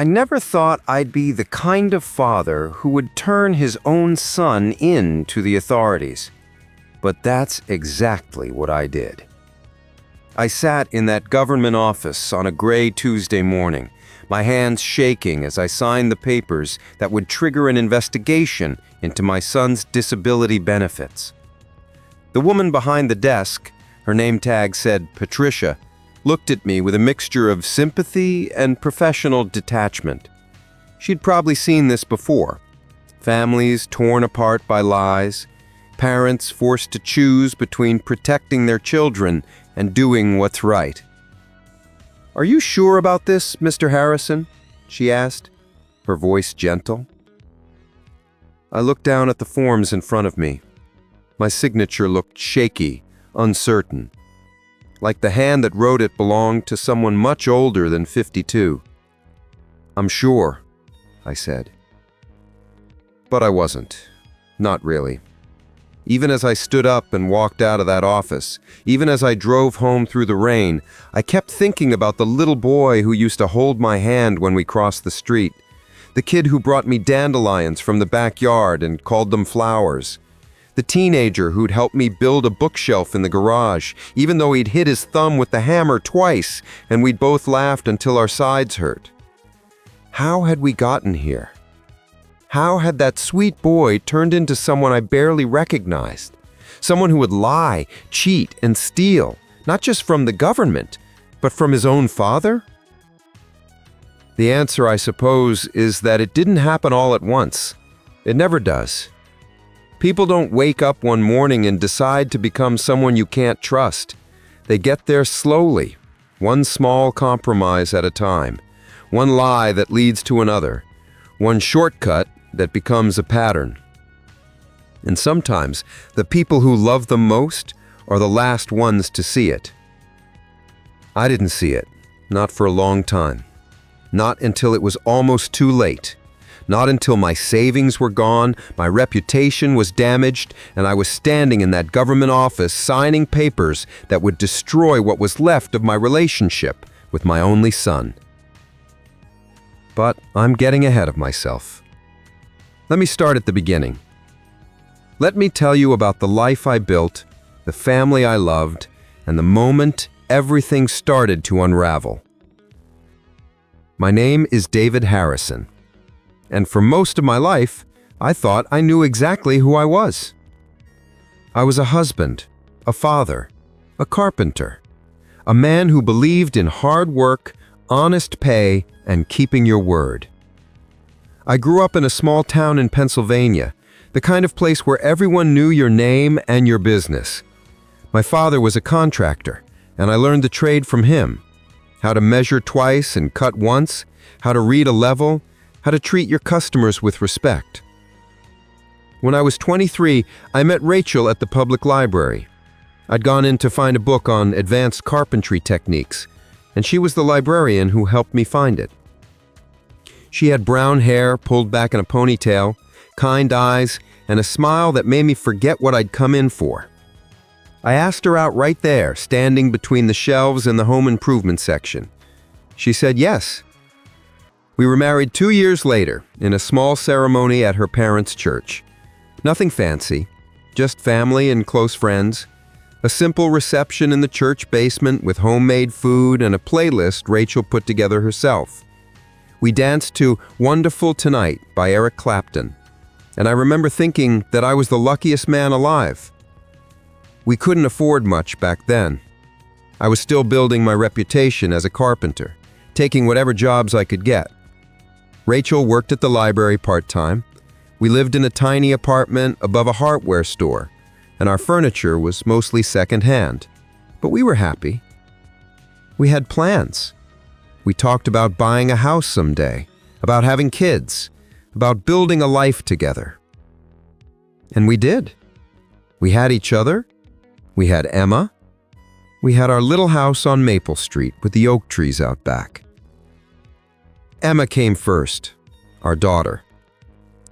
I never thought I'd be the kind of father who would turn his own son in to the authorities. But that's exactly what I did. I sat in that government office on a gray Tuesday morning, my hands shaking as I signed the papers that would trigger an investigation into my son's disability benefits. The woman behind the desk, her name tag said Patricia, looked at me with a mixture of sympathy and professional detachment. She'd probably seen this before. Families torn apart by lies, parents forced to choose between protecting their children and doing what's right. "Are you sure about this, Mr. Harrison?" she asked, her voice gentle. I looked down at the forms in front of me. My signature looked shaky, uncertain, like the hand that wrote it belonged to someone much older than 52. "I'm sure," I said. But I wasn't. Not really. Even as I stood up and walked out of that office, even as I drove home through the rain, I kept thinking about the little boy who used to hold my hand when we crossed the street, the kid who brought me dandelions from the backyard and called them flowers, the teenager who'd helped me build a bookshelf in the garage, even though he'd hit his thumb with the hammer twice and we'd both laughed until our sides hurt. How had we gotten here? How had that sweet boy turned into someone I barely recognized? Someone who would lie, cheat, and steal, not just from the government, but from his own father? The answer, I suppose, is that it didn't happen all at once. It never does. People don't wake up one morning and decide to become someone you can't trust. They get there slowly, one small compromise at a time, one lie that leads to another, one shortcut that becomes a pattern. And sometimes the people who love them most are the last ones to see it. I didn't see it, not for a long time. Not until it was almost too late. Not until my savings were gone, my reputation was damaged, and I was standing in that government office signing papers that would destroy what was left of my relationship with my only son. But I'm getting ahead of myself. Let me start at the beginning. Let me tell you about the life I built, the family I loved, and the moment everything started to unravel. My name is David Harrison. And for most of my life, I thought I knew exactly who I was. I was a husband, a father, a carpenter, a man who believed in hard work, honest pay, and keeping your word. I grew up in a small town in Pennsylvania, the kind of place where everyone knew your name and your business. My father was a contractor, and I learned the trade from him: how to measure twice and cut once, how to read a level, how to treat your customers with respect. When I was 23, I met Rachel at the public library. I'd gone in to find a book on advanced carpentry techniques, and she was the librarian who helped me find it. She had brown hair pulled back in a ponytail, kind eyes, and a smile that made me forget what I'd come in for. I asked her out right there, standing between the shelves in the home improvement section. She said yes. We were married 2 years later in a small ceremony at her parents' church. Nothing fancy, just family and close friends. A simple reception in the church basement with homemade food and a playlist Rachel put together herself. We danced to Wonderful Tonight by Eric Clapton, and I remember thinking that I was the luckiest man alive. We couldn't afford much back then. I was still building my reputation as a carpenter, taking whatever jobs I could get. Rachel worked at the library part-time. We lived in a tiny apartment above a hardware store, and our furniture was mostly second-hand. But we were happy. We had plans. We talked about buying a house someday, about having kids, about building a life together. And we did. We had each other. We had Emma. We had our little house on Maple Street with the oak trees out back. Emma came first, our daughter.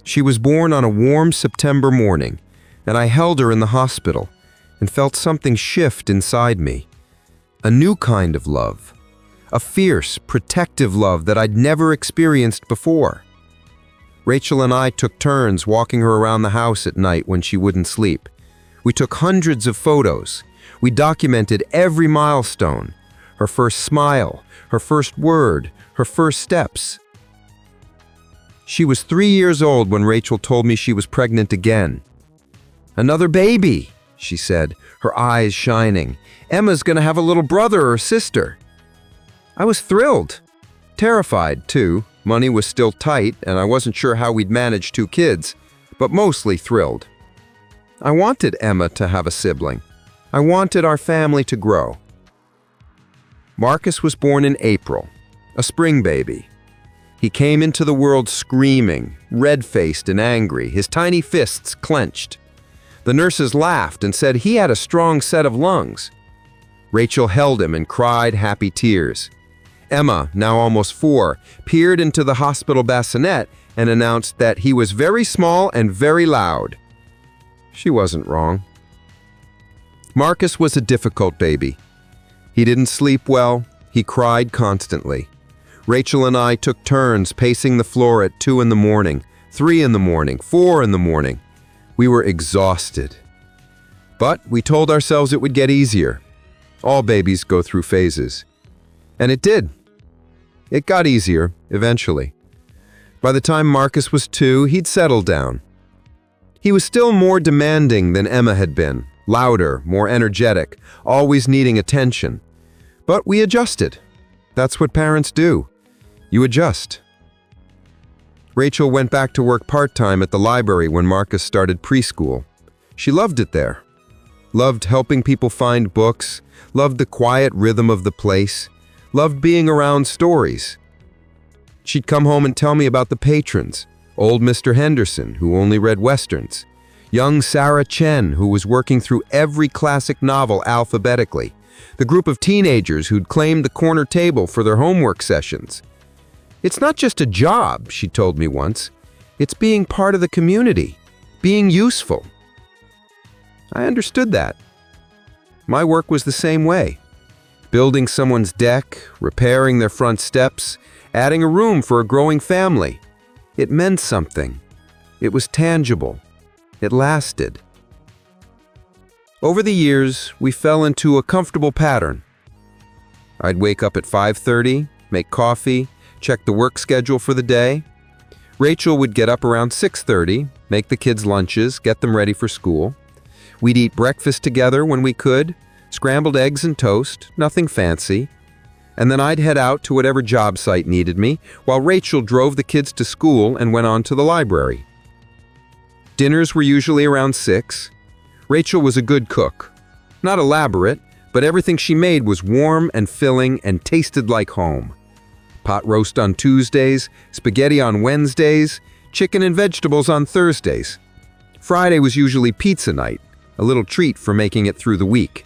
She was born on a warm September morning, and I held her in the hospital and felt something shift inside me. A new kind of love. a fierce, protective love that I'd never experienced before. Rachel and I took turns walking her around the house at night when she wouldn't sleep. We took hundreds of photos. We documented every milestone, her first smile, her first word, her first steps. She was 3 years old when Rachel told me she was pregnant again. "Another baby," she said, her eyes shining. "Emma's gonna have a little brother or sister." I was thrilled. Terrified, too. Money was still tight, and I wasn't sure how we'd manage 2 kids, but mostly thrilled. I wanted Emma to have a sibling. I wanted our family to grow. Marcus was born in April, a spring baby. He came into the world screaming, red-faced and angry, his tiny fists clenched. The nurses laughed and said he had a strong set of lungs. Rachel held him and cried happy tears. Emma, now almost 4, peered into the hospital bassinet and announced that he was very small and very loud. She wasn't wrong. Marcus was a difficult baby. He didn't sleep well. He cried constantly. Rachel and I took turns pacing the floor at 2 in the morning, 3 in the morning, 4 in the morning. We were exhausted. But we told ourselves it would get easier. All babies go through phases. And it did. It got easier, eventually. By the time Marcus was 2, he'd settled down. He was still more demanding than Emma had been, louder, more energetic, always needing attention. But we adjusted. That's what parents do. You adjust. Rachel went back to work part-time at the library when Marcus started preschool. She loved it there. Loved helping people find books, loved the quiet rhythm of the place, loved being around stories. She'd come home and tell me about the patrons, old Mr. Henderson, who only read westerns, young Sarah Chen, who was working through every classic novel alphabetically, the group of teenagers who'd claimed the corner table for their homework sessions. "It's not just a job," she told me once. "It's being part of the community, being useful." I understood that. My work was the same way. Building someone's deck, repairing their front steps, adding a room for a growing family. It meant something. It was tangible. It lasted. Over the years, we fell into a comfortable pattern. I'd wake up at 5:30, make coffee, check the work schedule for the day. Rachel would get up around 6:30, make the kids' lunches, get them ready for school. We'd eat breakfast together when we could, scrambled eggs and toast, nothing fancy. And then I'd head out to whatever job site needed me, while Rachel drove the kids to school and went on to the library. Dinners were usually around 6. Rachel was a good cook. Not elaborate, but everything she made was warm and filling and tasted like home. Pot roast on Tuesdays, spaghetti on Wednesdays, chicken and vegetables on Thursdays. Friday was usually pizza night, a little treat for making it through the week.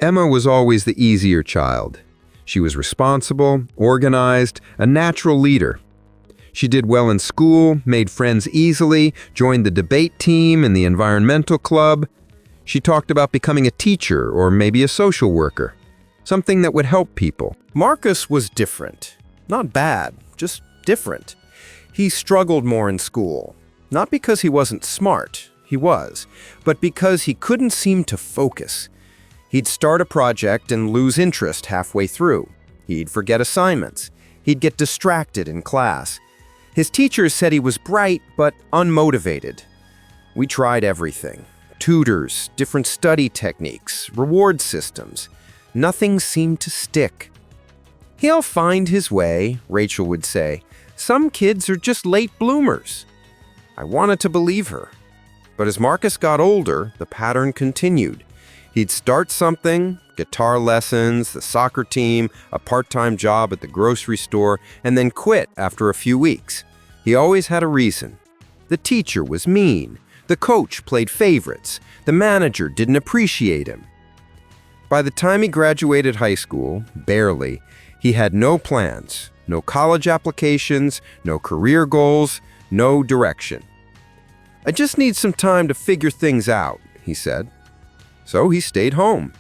Emma was always the easier child. She was responsible, organized, a natural leader. She did well in school, made friends easily, joined the debate team and the environmental club. She talked about becoming a teacher or maybe a social worker, something that would help people. Marcus was different. Not bad, just different. He struggled more in school. Not because he wasn't smart, he was, but because he couldn't seem to focus. He'd start a project and lose interest halfway through. He'd forget assignments. He'd get distracted in class. His teachers said he was bright but unmotivated. We tried everything. Tutors, different study techniques, reward systems. Nothing seemed to stick. "He'll find his way," Rachel would say. "Some kids are just late bloomers." I wanted to believe her. But as Marcus got older, the pattern continued. He'd start something, guitar lessons, the soccer team, a part-time job at the grocery store, and then quit after a few weeks. He always had a reason. The teacher was mean. The coach played favorites. The manager didn't appreciate him. By the time he graduated high school, barely, he had no plans, no college applications, no career goals, no direction. "I just need some time to figure things out," he said. So he stayed home.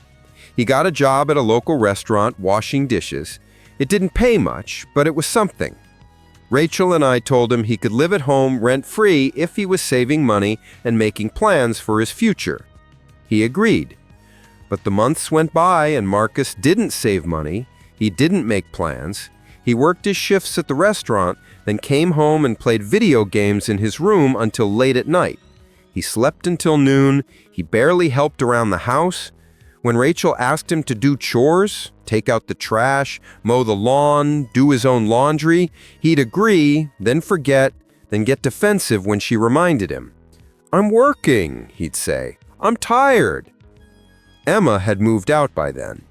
He got a job at a local restaurant washing dishes. It didn't pay much, but it was something. Rachel and I told him he could live at home rent-free if he was saving money and making plans for his future. He agreed. But the months went by and Marcus didn't save money, he didn't make plans, he worked his shifts at the restaurant, then came home and played video games in his room until late at night. He slept until noon, he barely helped around the house. When Rachel asked him to do chores, take out the trash, mow the lawn, do his own laundry, he'd agree, then forget, then get defensive when she reminded him. "I'm working," he'd say. "I'm tired." Emma had moved out by then.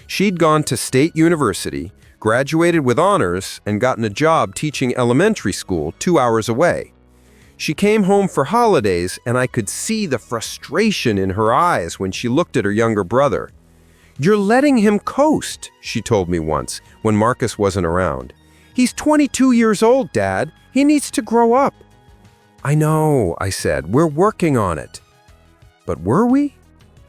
She'd gone to State University, graduated with honors, and gotten a job teaching elementary school 2 hours away. She came home for holidays, and I could see the frustration in her eyes when she looked at her younger brother. "You're letting him coast," she told me once, when Marcus wasn't around. "He's 22 years old, Dad. He needs to grow up." "I know," I said. "We're working on it." But were we?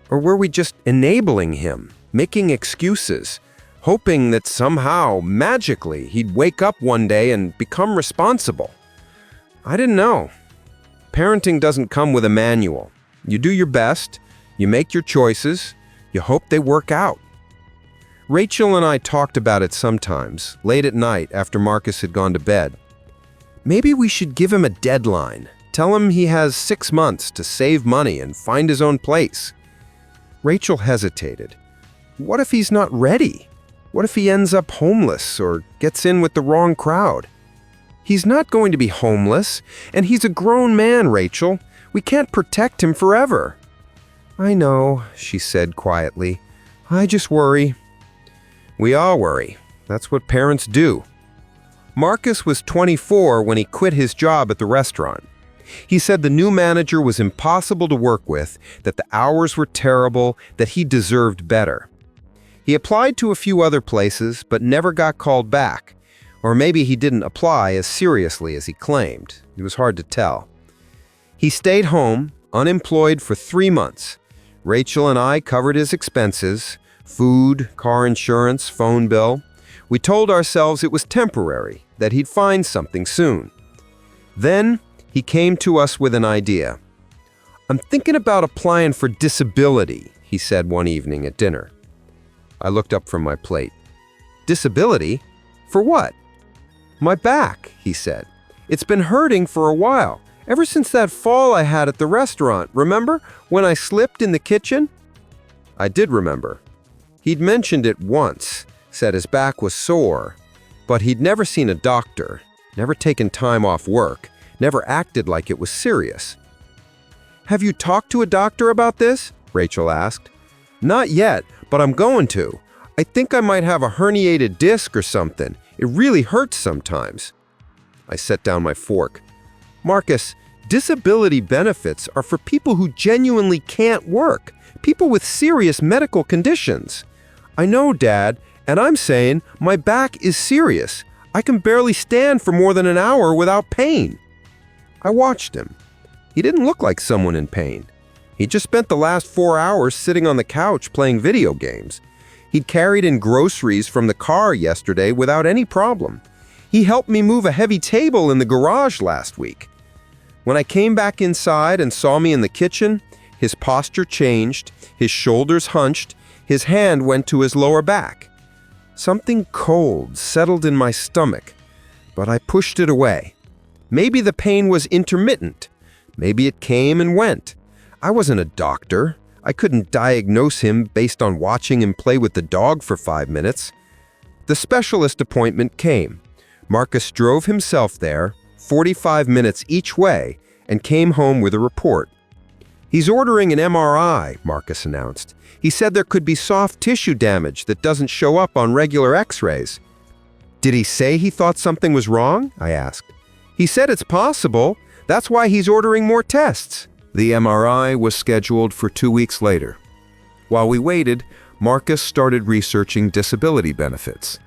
Or were we just enabling him, making excuses, hoping that somehow, magically, he'd wake up one day and become responsible? I didn't know. Parenting doesn't come with a manual. You do your best, you make your choices, you hope they work out. Rachel and I talked about it sometimes, late at night after Marcus had gone to bed. Maybe we should give him a deadline. Tell him he has 6 months to save money and find his own place. Rachel hesitated. What if he's not ready? What if he ends up homeless or gets in with the wrong crowd? He's not going to be homeless, and he's a grown man, Rachel. We can't protect him forever. I know, she said quietly. I just worry. We all worry. That's what parents do. Marcus was 24 when he quit his job at the restaurant. He said the new manager was impossible to work with, that the hours were terrible, that he deserved better. He applied to a few other places, but never got called back. Or maybe he didn't apply as seriously as he claimed. It was hard to tell. He stayed home, unemployed for 3 months. Rachel and I covered his expenses, food, car insurance, phone bill. We told ourselves it was temporary, that he'd find something soon. Then he came to us with an idea. "I'm thinking about applying for disability," he said one evening at dinner. I looked up from my plate. "Disability? For what?" "My back," he said. "It's been hurting for a while, ever since that fall I had at the restaurant. Remember, when I slipped in the kitchen?" I did remember. He'd mentioned it once, said his back was sore, but he'd never seen a doctor, never taken time off work, never acted like it was serious. "Have you talked to a doctor about this?" Rachel asked. "Not yet, but I'm going to. I think I might have a herniated disc or something. It really hurts sometimes." I set down my fork. "Marcus, disability benefits are for people who genuinely can't work, people with serious medical conditions." "I know, Dad, and I'm saying my back is serious. I can barely stand for more than an hour without pain." I watched him. He didn't look like someone in pain. He just spent the last 4 hours sitting on the couch playing video games. He'd carried in groceries from the car yesterday without any problem. He helped me move a heavy table in the garage last week. When I came back inside and saw me in the kitchen, his posture changed, his shoulders hunched, his hand went to his lower back. Something cold settled in my stomach, but I pushed it away. Maybe the pain was intermittent. Maybe it came and went. I wasn't a doctor. I couldn't diagnose him based on watching him play with the dog for 5 minutes. The specialist appointment came. Marcus drove himself there, 45 minutes each way, and came home with a report. "He's ordering an MRI," Marcus announced. "He said there could be soft tissue damage that doesn't show up on regular x-rays." "Did he say he thought something was wrong?" I asked. "He said it's possible. That's why he's ordering more tests." The MRI was scheduled for 2 weeks later. While we waited, Marcus started researching disability benefits.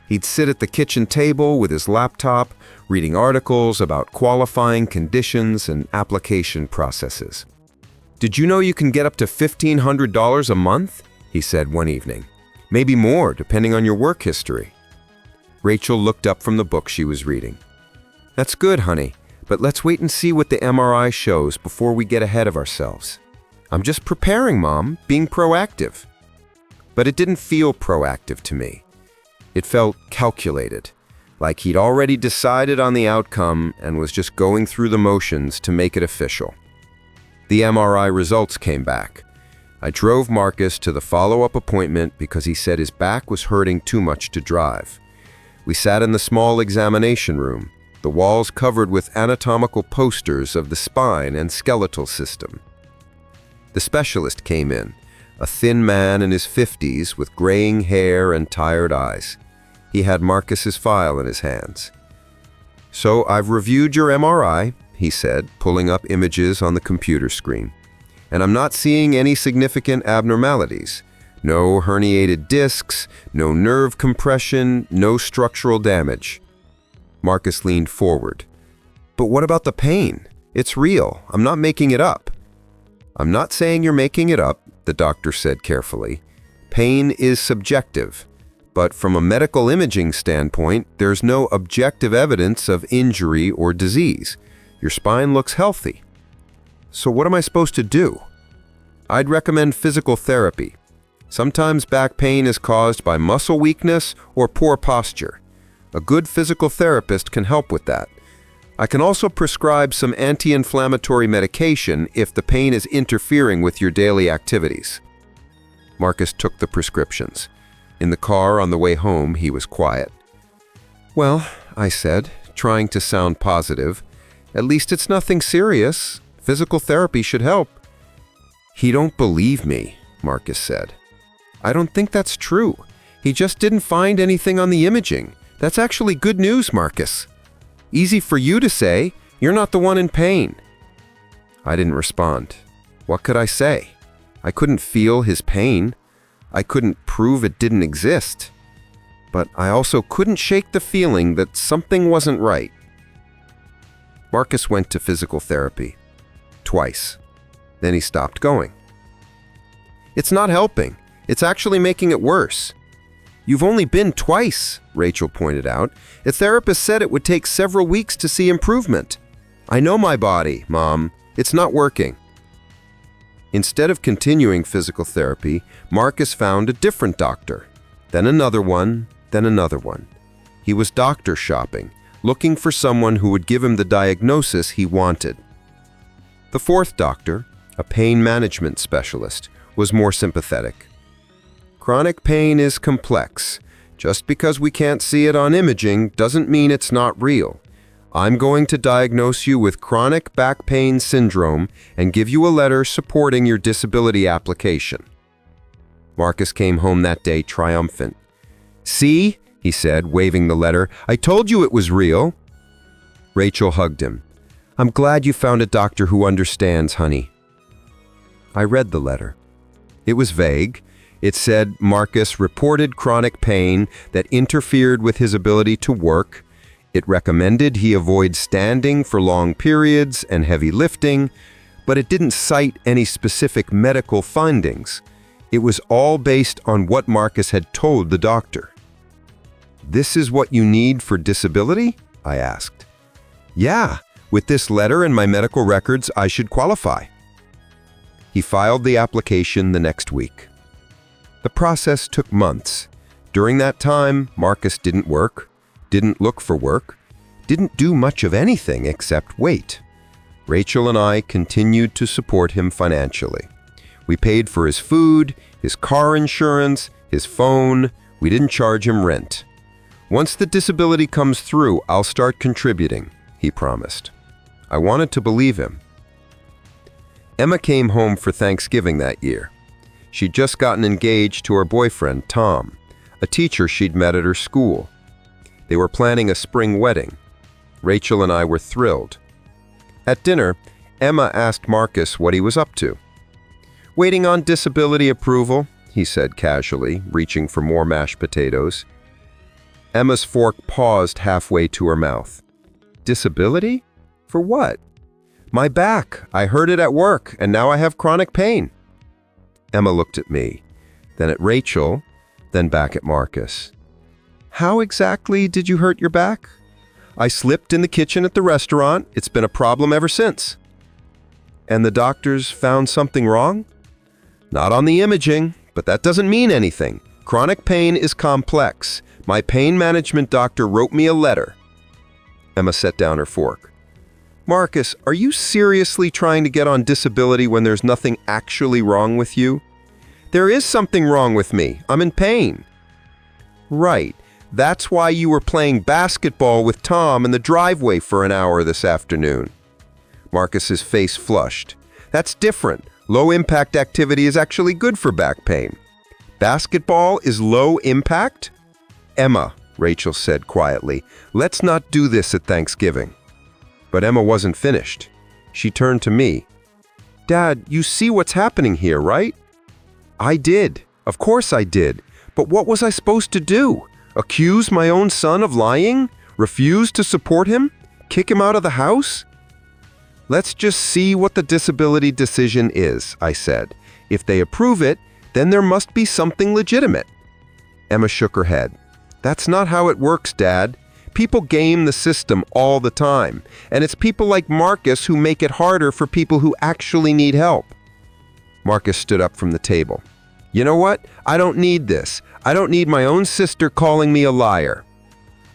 He'd sit at the kitchen table with his laptop, reading articles about qualifying conditions and application processes. "Did you know you can get up to $1,500 a month?" he said one evening. "Maybe more, depending on your work history." Rachel looked up from the book she was reading. "That's good, honey, but let's wait and see what the MRI shows before we get ahead of ourselves." "I'm just preparing, Mom, being proactive." But it didn't feel proactive to me. It felt calculated, like he'd already decided on the outcome and was just going through the motions to make it official. The MRI results came back. I drove Marcus to the follow-up appointment because he said his back was hurting too much to drive. We sat in the small examination room, the walls covered with anatomical posters of the spine and skeletal system. The specialist came in, a thin man in his 50s with graying hair and tired eyes. He had Marcus's file in his hands. "So I've reviewed your MRI," he said, pulling up images on the computer screen. "And I'm not seeing any significant abnormalities. No herniated discs, no nerve compression, no structural damage." Marcus leaned forward. "But what about the pain? It's real. I'm not making it up." "I'm not saying you're making it up," the doctor said carefully. "Pain is subjective. But from a medical imaging standpoint, there's no objective evidence of injury or disease. Your spine looks healthy." "So what am I supposed to do?" "I'd recommend physical therapy. Sometimes back pain is caused by muscle weakness or poor posture. A good physical therapist can help with that. I can also prescribe some anti-inflammatory medication if the pain is interfering with your daily activities." Marcus took the prescriptions. In the car on the way home, he was quiet. "Well," I said, trying to sound positive, "at least it's nothing serious. Physical therapy should help." "He don't believe me," Marcus said. "I don't think that's true. He just didn't find anything on the imaging. That's actually good news, Marcus." "Easy for you to say. You're not the one in pain." I didn't respond. What could I say? I couldn't feel his pain. I couldn't prove it didn't exist. But I also couldn't shake the feeling that something wasn't right. Marcus went to physical therapy. Twice. Then he stopped going. "It's not helping. It's actually making it worse." "You've only been twice," Rachel pointed out. "A therapist said it would take several weeks to see improvement." "I know my body, Mom. It's not working." Instead of continuing physical therapy, Marcus found a different doctor. Then another one, then another one. He was doctor shopping, looking for someone who would give him the diagnosis he wanted. The fourth doctor, a pain management specialist, was more sympathetic. "Chronic pain is complex. Just because we can't see it on imaging doesn't mean it's not real. I'm going to diagnose you with chronic back pain syndrome and give you a letter supporting your disability application." Marcus came home that day triumphant. "See," he said, waving the letter, "I told you it was real." Rachel hugged him. "I'm glad you found a doctor who understands, honey." I read the letter. It was vague. It said Marcus reported chronic pain that interfered with his ability to work. It recommended he avoid standing for long periods and heavy lifting, but it didn't cite any specific medical findings. It was all based on what Marcus had told the doctor. "This is what you need for disability?" I asked. "Yeah, with this letter and my medical records, I should qualify." He filed the application the next week. The process took months. During that time, Marcus didn't work, didn't look for work, didn't do much of anything except wait. Rachel and I continued to support him financially. We paid for his food, his car insurance, his phone. We didn't charge him rent. "Once the disability comes through, I'll start contributing," he promised. I wanted to believe him. Emma came home for Thanksgiving that year. She'd just gotten engaged to her boyfriend, Tom, a teacher she'd met at her school. They were planning a spring wedding. Rachel and I were thrilled. At dinner, Emma asked Marcus what he was up to. "Waiting on disability approval," he said casually, reaching for more mashed potatoes. Emma's fork paused halfway to her mouth. "Disability? For what?" "My back. I hurt it at work, and now I have chronic pain." Emma looked at me, then at Rachel, then back at Marcus. How exactly did you hurt your back? I slipped in the kitchen at the restaurant. It's been a problem ever since. And the doctors found something wrong? Not on the imaging, but that doesn't mean anything. Chronic pain is complex. My pain management doctor wrote me a letter. Emma set down her fork. Marcus, are you seriously trying to get on disability when there's nothing actually wrong with you? There is something wrong with me. I'm in pain. Right. That's why you were playing basketball with Tom in the driveway for an hour this afternoon. Marcus's face flushed. That's different. Low-impact activity is actually good for back pain. Basketball is low impact? Emma, Rachel said quietly, let's not do this at Thanksgiving. But Emma wasn't finished. She turned to me. Dad, you see what's happening here, right? I did. Of course I did. But what was I supposed to do? Accuse my own son of lying? Refuse to support him? Kick him out of the house? Let's just see what the disability decision is, I said. If they approve it, then there must be something legitimate. Emma shook her head. That's not how it works, Dad. People game the system all the time, and it's people like Marcus who make it harder for people who actually need help. Marcus stood up from the table. You know what? I don't need this. I don't need my own sister calling me a liar.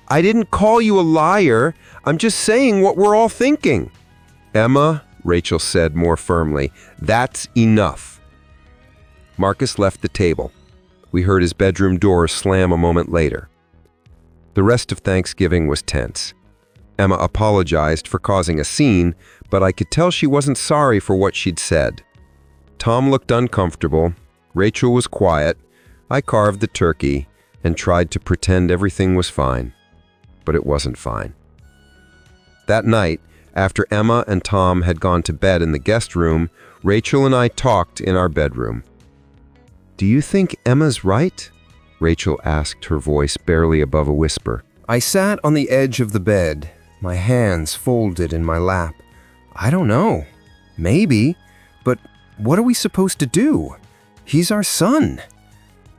I didn't call you a liar. I'm just saying what we're all thinking. Emma, Rachel said more firmly, that's enough. Marcus left the table. We heard his bedroom door slam a moment later. The rest of Thanksgiving was tense. Emma apologized for causing a scene, but I could tell she wasn't sorry for what she'd said. Tom looked uncomfortable. Rachel was quiet. I carved the turkey and tried to pretend everything was fine. But it wasn't fine. That night, after Emma and Tom had gone to bed in the guest room, Rachel and I talked in our bedroom. Do you think Emma's right? Rachel asked, her voice barely above a whisper. I sat on the edge of the bed, my hands folded in my lap. I don't know. Maybe. But what are we supposed to do? He's our son.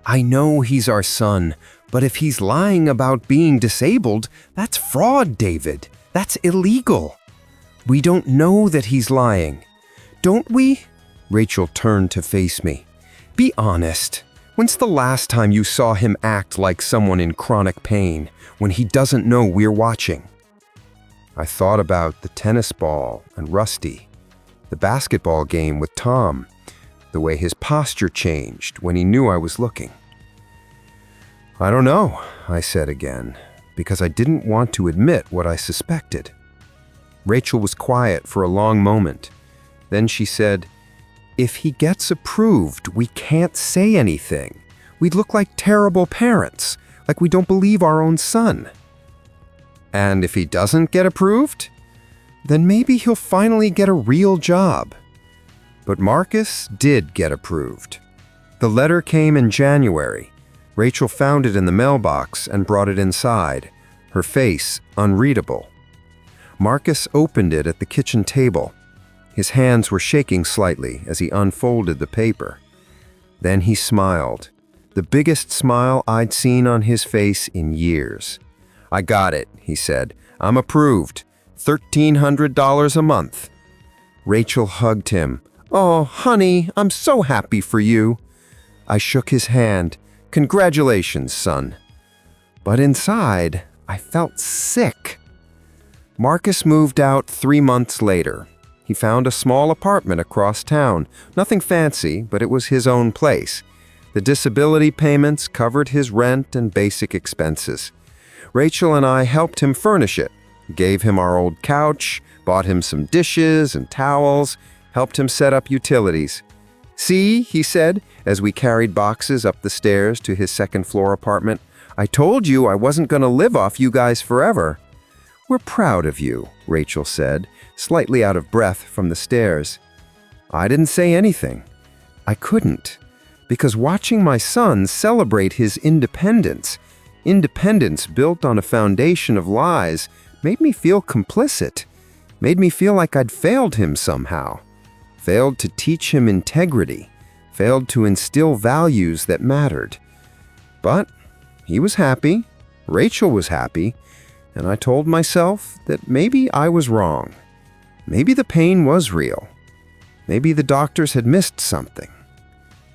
I know he's our son, but if he's lying about being disabled, that's fraud, David. That's illegal. We don't know that he's lying. Don't we? Rachel turned to face me. Be honest. When's the last time you saw him act like someone in chronic pain when he doesn't know we're watching? I thought about the tennis ball and Rusty, the basketball game with Tom, the way his posture changed when he knew I was looking. I don't know, I said again, because I didn't want to admit what I suspected. Rachel was quiet for a long moment. Then she said, if he gets approved, we can't say anything. We'd look like terrible parents, like we don't believe our own son. And if he doesn't get approved, then maybe he'll finally get a real job. But Marcus did get approved. The letter came in January. Rachel found it in the mailbox and brought it inside, her face unreadable. Marcus opened it at the kitchen table. His hands were shaking slightly as he unfolded the paper. Then he smiled, the biggest smile I'd seen on his face in years. I got it, he said. I'm approved. $1,300 a month. Rachel hugged him. Oh, honey, I'm so happy for you. I shook his hand. Congratulations, son. But inside, I felt sick. Marcus moved out 3 months later. He found a small apartment across town. Nothing fancy, but it was his own place. The disability payments covered his rent and basic expenses. Rachel and I helped him furnish it, gave him our old couch, bought him some dishes and towels, helped him set up utilities. See, he said, as we carried boxes up the stairs to his second-floor apartment, I told you I wasn't going to live off you guys forever. We're proud of you, Rachel said, slightly out of breath from the stairs. I didn't say anything. I couldn't, because watching my son celebrate his independence built on a foundation of lies, made me feel complicit, made me feel like I'd failed him somehow, failed to teach him integrity, failed to instill values that mattered. But he was happy, Rachel was happy, and I told myself that maybe I was wrong. Maybe the pain was real. Maybe the doctors had missed something.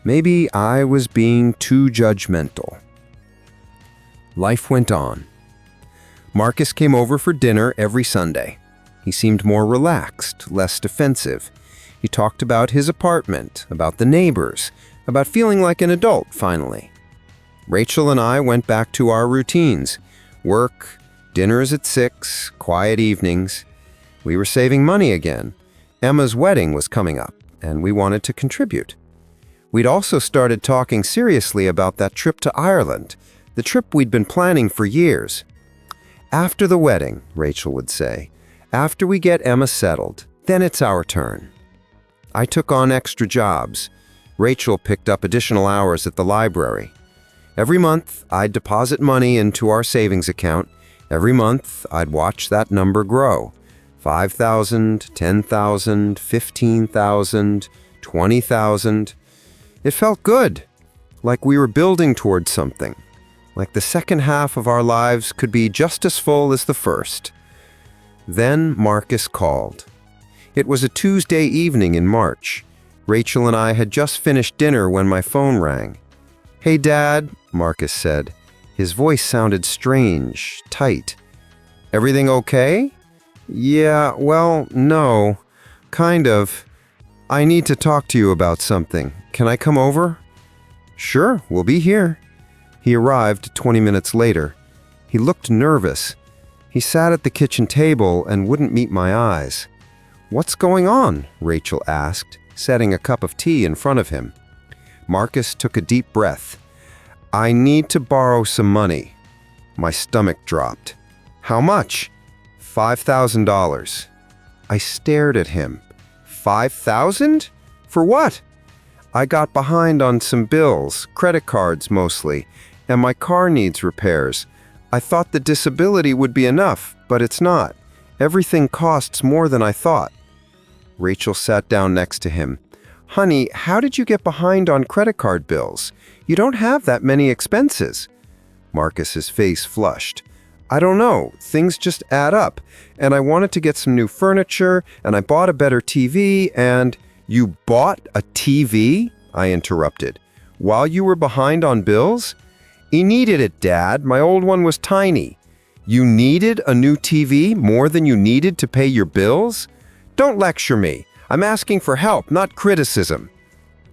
Maybe I was being too judgmental. Life went on. Marcus came over for dinner every Sunday. He seemed more relaxed, less defensive. He talked about his apartment, about the neighbors, about feeling like an adult, finally. Rachel and I went back to our routines. Work, dinners at 6, quiet evenings. We were saving money again. Emma's wedding was coming up, and we wanted to contribute. We'd also started talking seriously about that trip to Ireland, the trip we'd been planning for years. After the wedding, Rachel would say, after we get Emma settled, then it's our turn. I took on extra jobs. Rachel picked up additional hours at the library. Every month, I'd deposit money into our savings account. Every month, I'd watch that number grow. 5,000, 10,000, 15,000, 20,000. It felt good, like we were building towards something, like the second half of our lives could be just as full as the first. Then Marcus called. It was a Tuesday evening in March. Rachel and I had just finished dinner when my phone rang. "Hey, Dad," Marcus said. His voice sounded strange, tight. "Everything okay?" "Yeah, well, no. Kind of. I need to talk to you about something. Can I come over?" "Sure, we'll be here." He arrived 20 minutes later. He looked nervous. He sat at the kitchen table and wouldn't meet my eyes. "What's going on?" Rachel asked, setting a cup of tea in front of him. Marcus took a deep breath. "I need to borrow some money." My stomach dropped. "How much?" $5,000. I stared at him. "5,000? For what?" "I got behind on some bills, credit cards mostly, and my car needs repairs. I thought the disability would be enough, but it's not. Everything costs more than I thought." Rachel sat down next to him. "Honey, how did you get behind on credit card bills? You don't have that many expenses." Marcus's face flushed. "I don't know. Things just add up. And I wanted to get some new furniture, and I bought a better TV, and—" "You bought a TV?" I interrupted. "While you were behind on bills?" "He needed it, Dad. My old one was tiny." "You needed a new TV more than you needed to pay your bills?" "Don't lecture me. I'm asking for help, not criticism."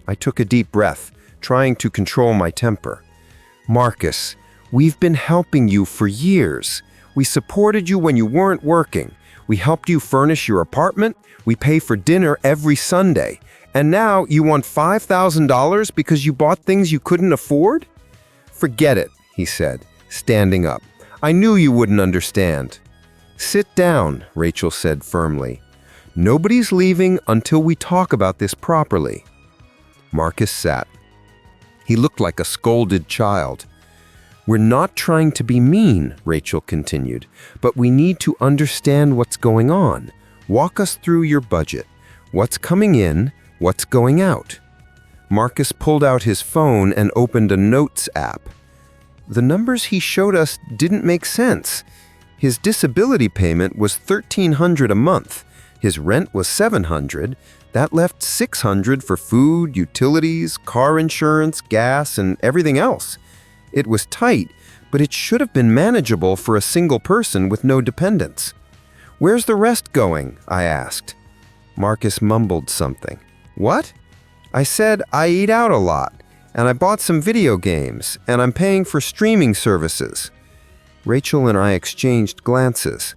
I took a deep breath, trying to control my temper. "Marcus, we've been helping you for years. We supported you when you weren't working. We helped you furnish your apartment. We pay for dinner every Sunday. And now you want $5,000 because you bought things you couldn't afford?" "Forget it," he said, standing up. "I knew you wouldn't understand." "Sit down," Rachel said firmly. "Nobody's leaving until we talk about this properly." Marcus sat. He looked like a scolded child. "We're not trying to be mean," Rachel continued, "but we need to understand what's going on. Walk us through your budget. What's coming in, what's going out?" Marcus pulled out his phone and opened a notes app. The numbers he showed us didn't make sense. His disability payment was $1,300 a month. His rent was $700. That left $600 for food, utilities, car insurance, gas, and everything else. It was tight, but it should have been manageable for a single person with no dependents. "Where's the rest going?" I asked. Marcus mumbled something. "What?" I said I eat out a lot, and I bought some video games, and I'm paying for streaming services. Rachel and I exchanged glances.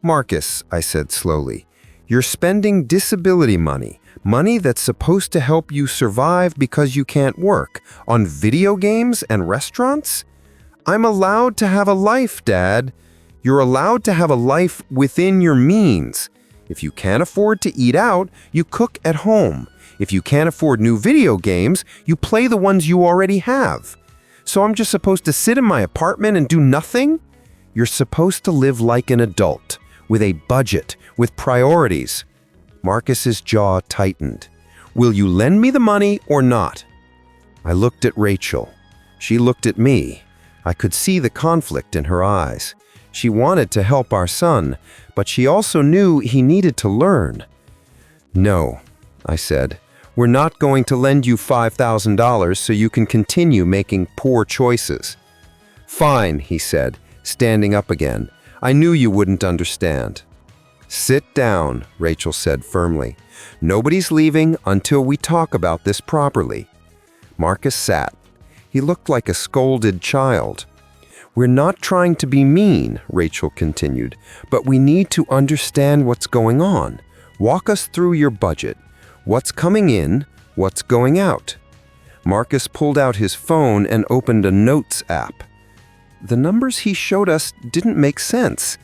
"Marcus," I said slowly, "you're spending disability money, money that's supposed to help you survive because you can't work, on video games and restaurants? I'm allowed to have a life, Dad. You're allowed to have a life within your means. If you can't afford to eat out, you cook at home. If you can't afford new video games, you play the ones you already have. So I'm just supposed to sit in my apartment and do nothing? You're supposed to live like an adult, with a budget, with priorities." Marcus's jaw tightened. "Will you lend me the money or not?" I looked at Rachel. She looked at me. I could see the conflict in her eyes. She wanted to help our son, but she also knew he needed to learn. "No," I said. "We're not going to lend you $5,000 so you can continue making poor choices." "Fine," he said, standing up again. "I knew you wouldn't understand." "Sit down," Rachel said firmly. "Nobody's leaving until we talk about this properly." Marcus sat. He looked like a scolded child. "We're not trying to be mean," Rachel continued, "but we need to understand what's going on. Walk us through your budget. What's coming in? What's going out?" Marcus pulled out his phone and opened a notes app. The numbers he showed us didn't make sense.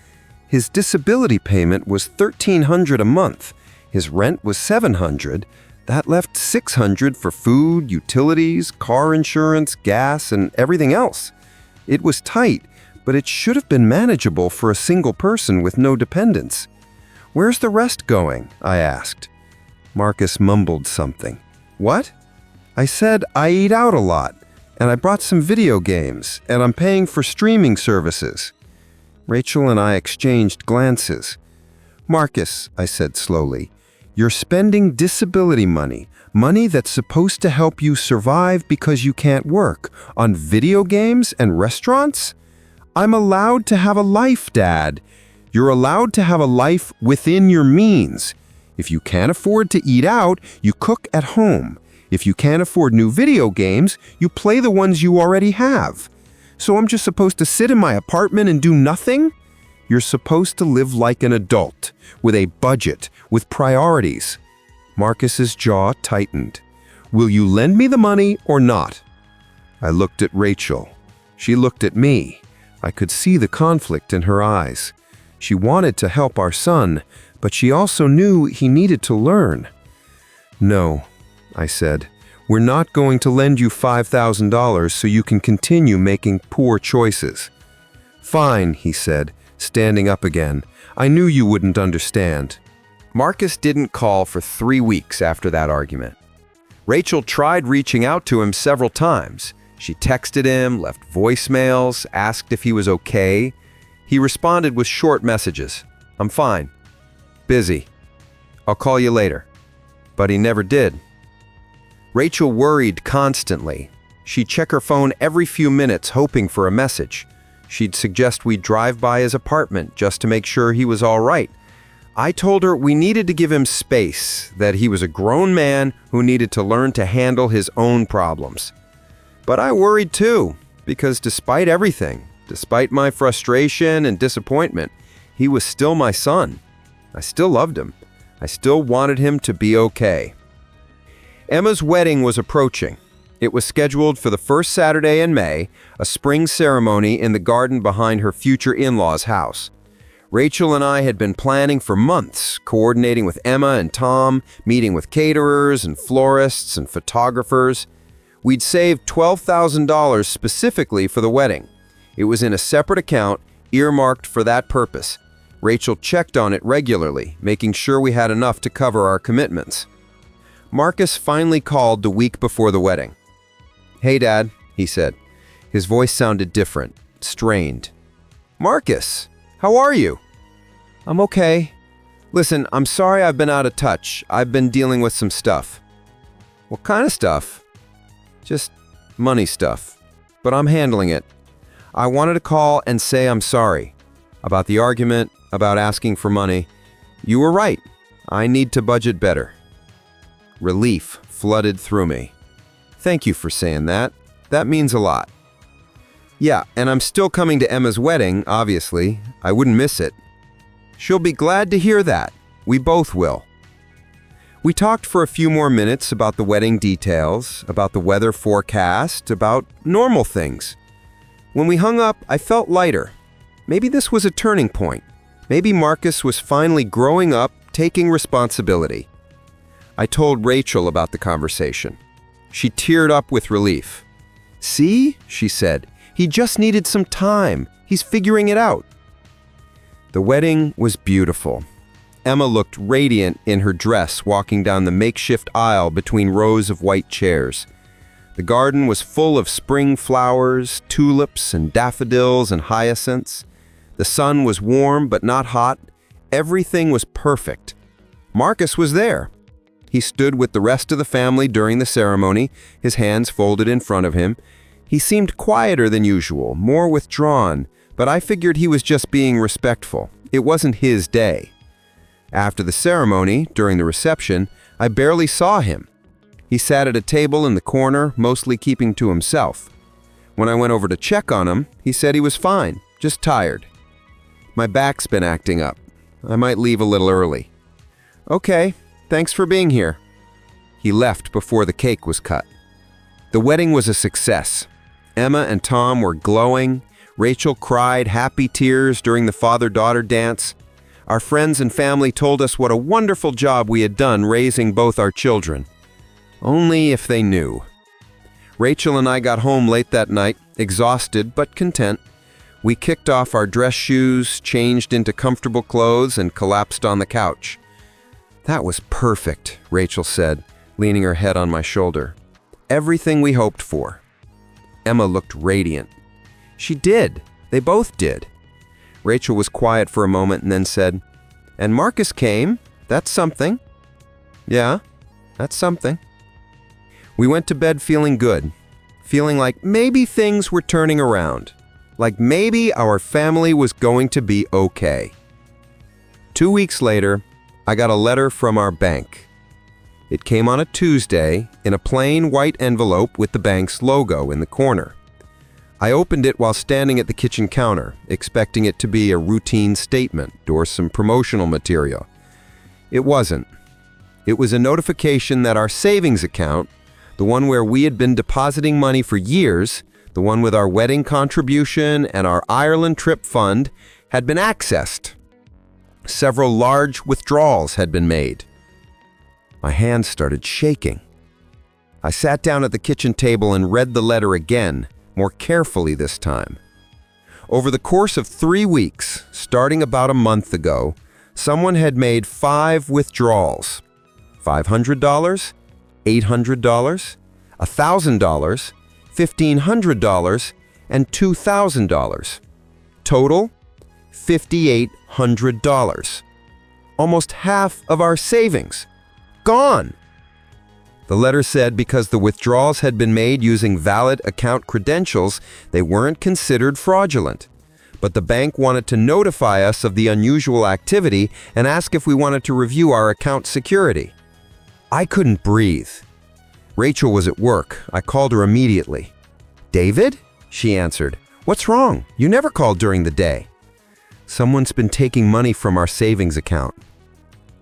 His disability payment was $1,300 a month. His rent was $700. That left $600 for food, utilities, car insurance, gas, and everything else. It was tight, but it should have been manageable for a single person with no dependents. "Where's the rest going?" I asked. Marcus mumbled something. "What?" I said, "I eat out a lot, and I brought some video games, and I'm paying for streaming services." Rachel and I exchanged glances. "Marcus," I said slowly, "you're spending disability money, money that's supposed to help you survive because you can't work, on video games and restaurants? I'm allowed to have a life, Dad. You're allowed to have a life within your means. If you can't afford to eat out, you cook at home. If you can't afford new video games, you play the ones you already have. So I'm just supposed to sit in my apartment and do nothing? You're supposed to live like an adult, with a budget, with priorities." Marcus's jaw tightened. "Will you lend me the money or not?" I looked at Rachel. She looked at me. I could see the conflict in her eyes. She wanted to help our son, but she also knew he needed to learn. "No," I said. "We're not going to lend you $5,000 so you can continue making poor choices." "Fine," he said, standing up again. "I knew you wouldn't understand." Marcus didn't call for 3 weeks after that argument. Rachel tried reaching out to him several times. She texted him, left voicemails, asked if he was okay. He responded with short messages. "I'm fine. Busy. I'll call you later." But he never did. Rachel worried constantly. She'd check her phone every few minutes hoping for a message. She'd suggest we drive by his apartment just to make sure he was all right. I told her we needed to give him space, that he was a grown man who needed to learn to handle his own problems. But I worried too, because despite everything, despite my frustration and disappointment, he was still my son. I still loved him. I still wanted him to be okay. Emma's wedding was approaching. It was scheduled for the first Saturday in May, a spring ceremony in the garden behind her future in-laws' house. Rachel and I had been planning for months, coordinating with Emma and Tom, meeting with caterers and florists and photographers. We'd saved $12,000 specifically for the wedding. It was in a separate account, earmarked for that purpose. Rachel checked on it regularly, making sure we had enough to cover our commitments. Marcus finally called the week before the wedding. "Hey, Dad," he said. His voice sounded different, strained. "Marcus, how are you?" "I'm okay. Listen, I'm sorry I've been out of touch. I've been dealing with some stuff." "What kind of stuff?" "Just money stuff. But I'm handling it. I wanted to call and say I'm sorry. About the argument, about asking for money. You were right. I need to budget better." Relief flooded through me. "Thank you for saying that. That means a lot." "Yeah, and I'm still coming to Emma's wedding, obviously. I wouldn't miss it." "She'll be glad to hear that. We both will." We talked for a few more minutes about the wedding details, about the weather forecast, about normal things. When we hung up, I felt lighter. Maybe this was a turning point. Maybe Marcus was finally growing up, taking responsibility. I told Rachel about the conversation. She teared up with relief. "See," she said, "he just needed some time. He's figuring it out." The wedding was beautiful. Emma looked radiant in her dress walking down the makeshift aisle between rows of white chairs. The garden was full of spring flowers, tulips and daffodils and hyacinths. The sun was warm but not hot. Everything was perfect. Marcus was there. He stood with the rest of the family during the ceremony, his hands folded in front of him. He seemed quieter than usual, more withdrawn, but I figured he was just being respectful. It wasn't his day. After the ceremony, during the reception, I barely saw him. He sat at a table in the corner, mostly keeping to himself. When I went over to check on him, he said he was fine, just tired. My back's been acting up. I might leave a little early. Okay, thanks for being here. He left before the cake was cut. The wedding was a success. Emma and Tom were glowing. Rachel cried happy tears during the father-daughter dance. Our friends and family told us what a wonderful job we had done raising both our children. Only if they knew. Rachel and I got home late that night, exhausted but content. We kicked off our dress shoes, changed into comfortable clothes, and collapsed on the couch. That was perfect, Rachel said, leaning her head on my shoulder. Everything we hoped for. Emma looked radiant. She did. They both did. Rachel was quiet for a moment and then said, "And Marcus came. That's something." "Yeah, that's something." We went to bed feeling good, feeling like maybe things were turning around, like maybe our family was going to be okay. 2 weeks later, I got a letter from our bank. It came on a Tuesday in a plain white envelope with the bank's logo in the corner. I opened it while standing at the kitchen counter, expecting it to be a routine statement or some promotional material. It wasn't. It was a notification that our savings account, the one where we had been depositing money for years, the one with our wedding contribution and our Ireland trip fund, had been accessed. Several large withdrawals had been made. My hands started shaking. I sat down at the kitchen table and read the letter again, more carefully this time. Over the course of 3 weeks, starting about a month ago, someone had made 5 withdrawals. $500, $800, $1,000, $1,500, and $2,000. Total, $5,800. Almost half of our savings. Gone! The letter said because the withdrawals had been made using valid account credentials, they weren't considered fraudulent. But the bank wanted to notify us of the unusual activity and ask if we wanted to review our account security. I couldn't breathe. Rachel was at work. I called her immediately. "David?" she answered. "What's wrong? You never called during the day." "Someone's been taking money from our savings account."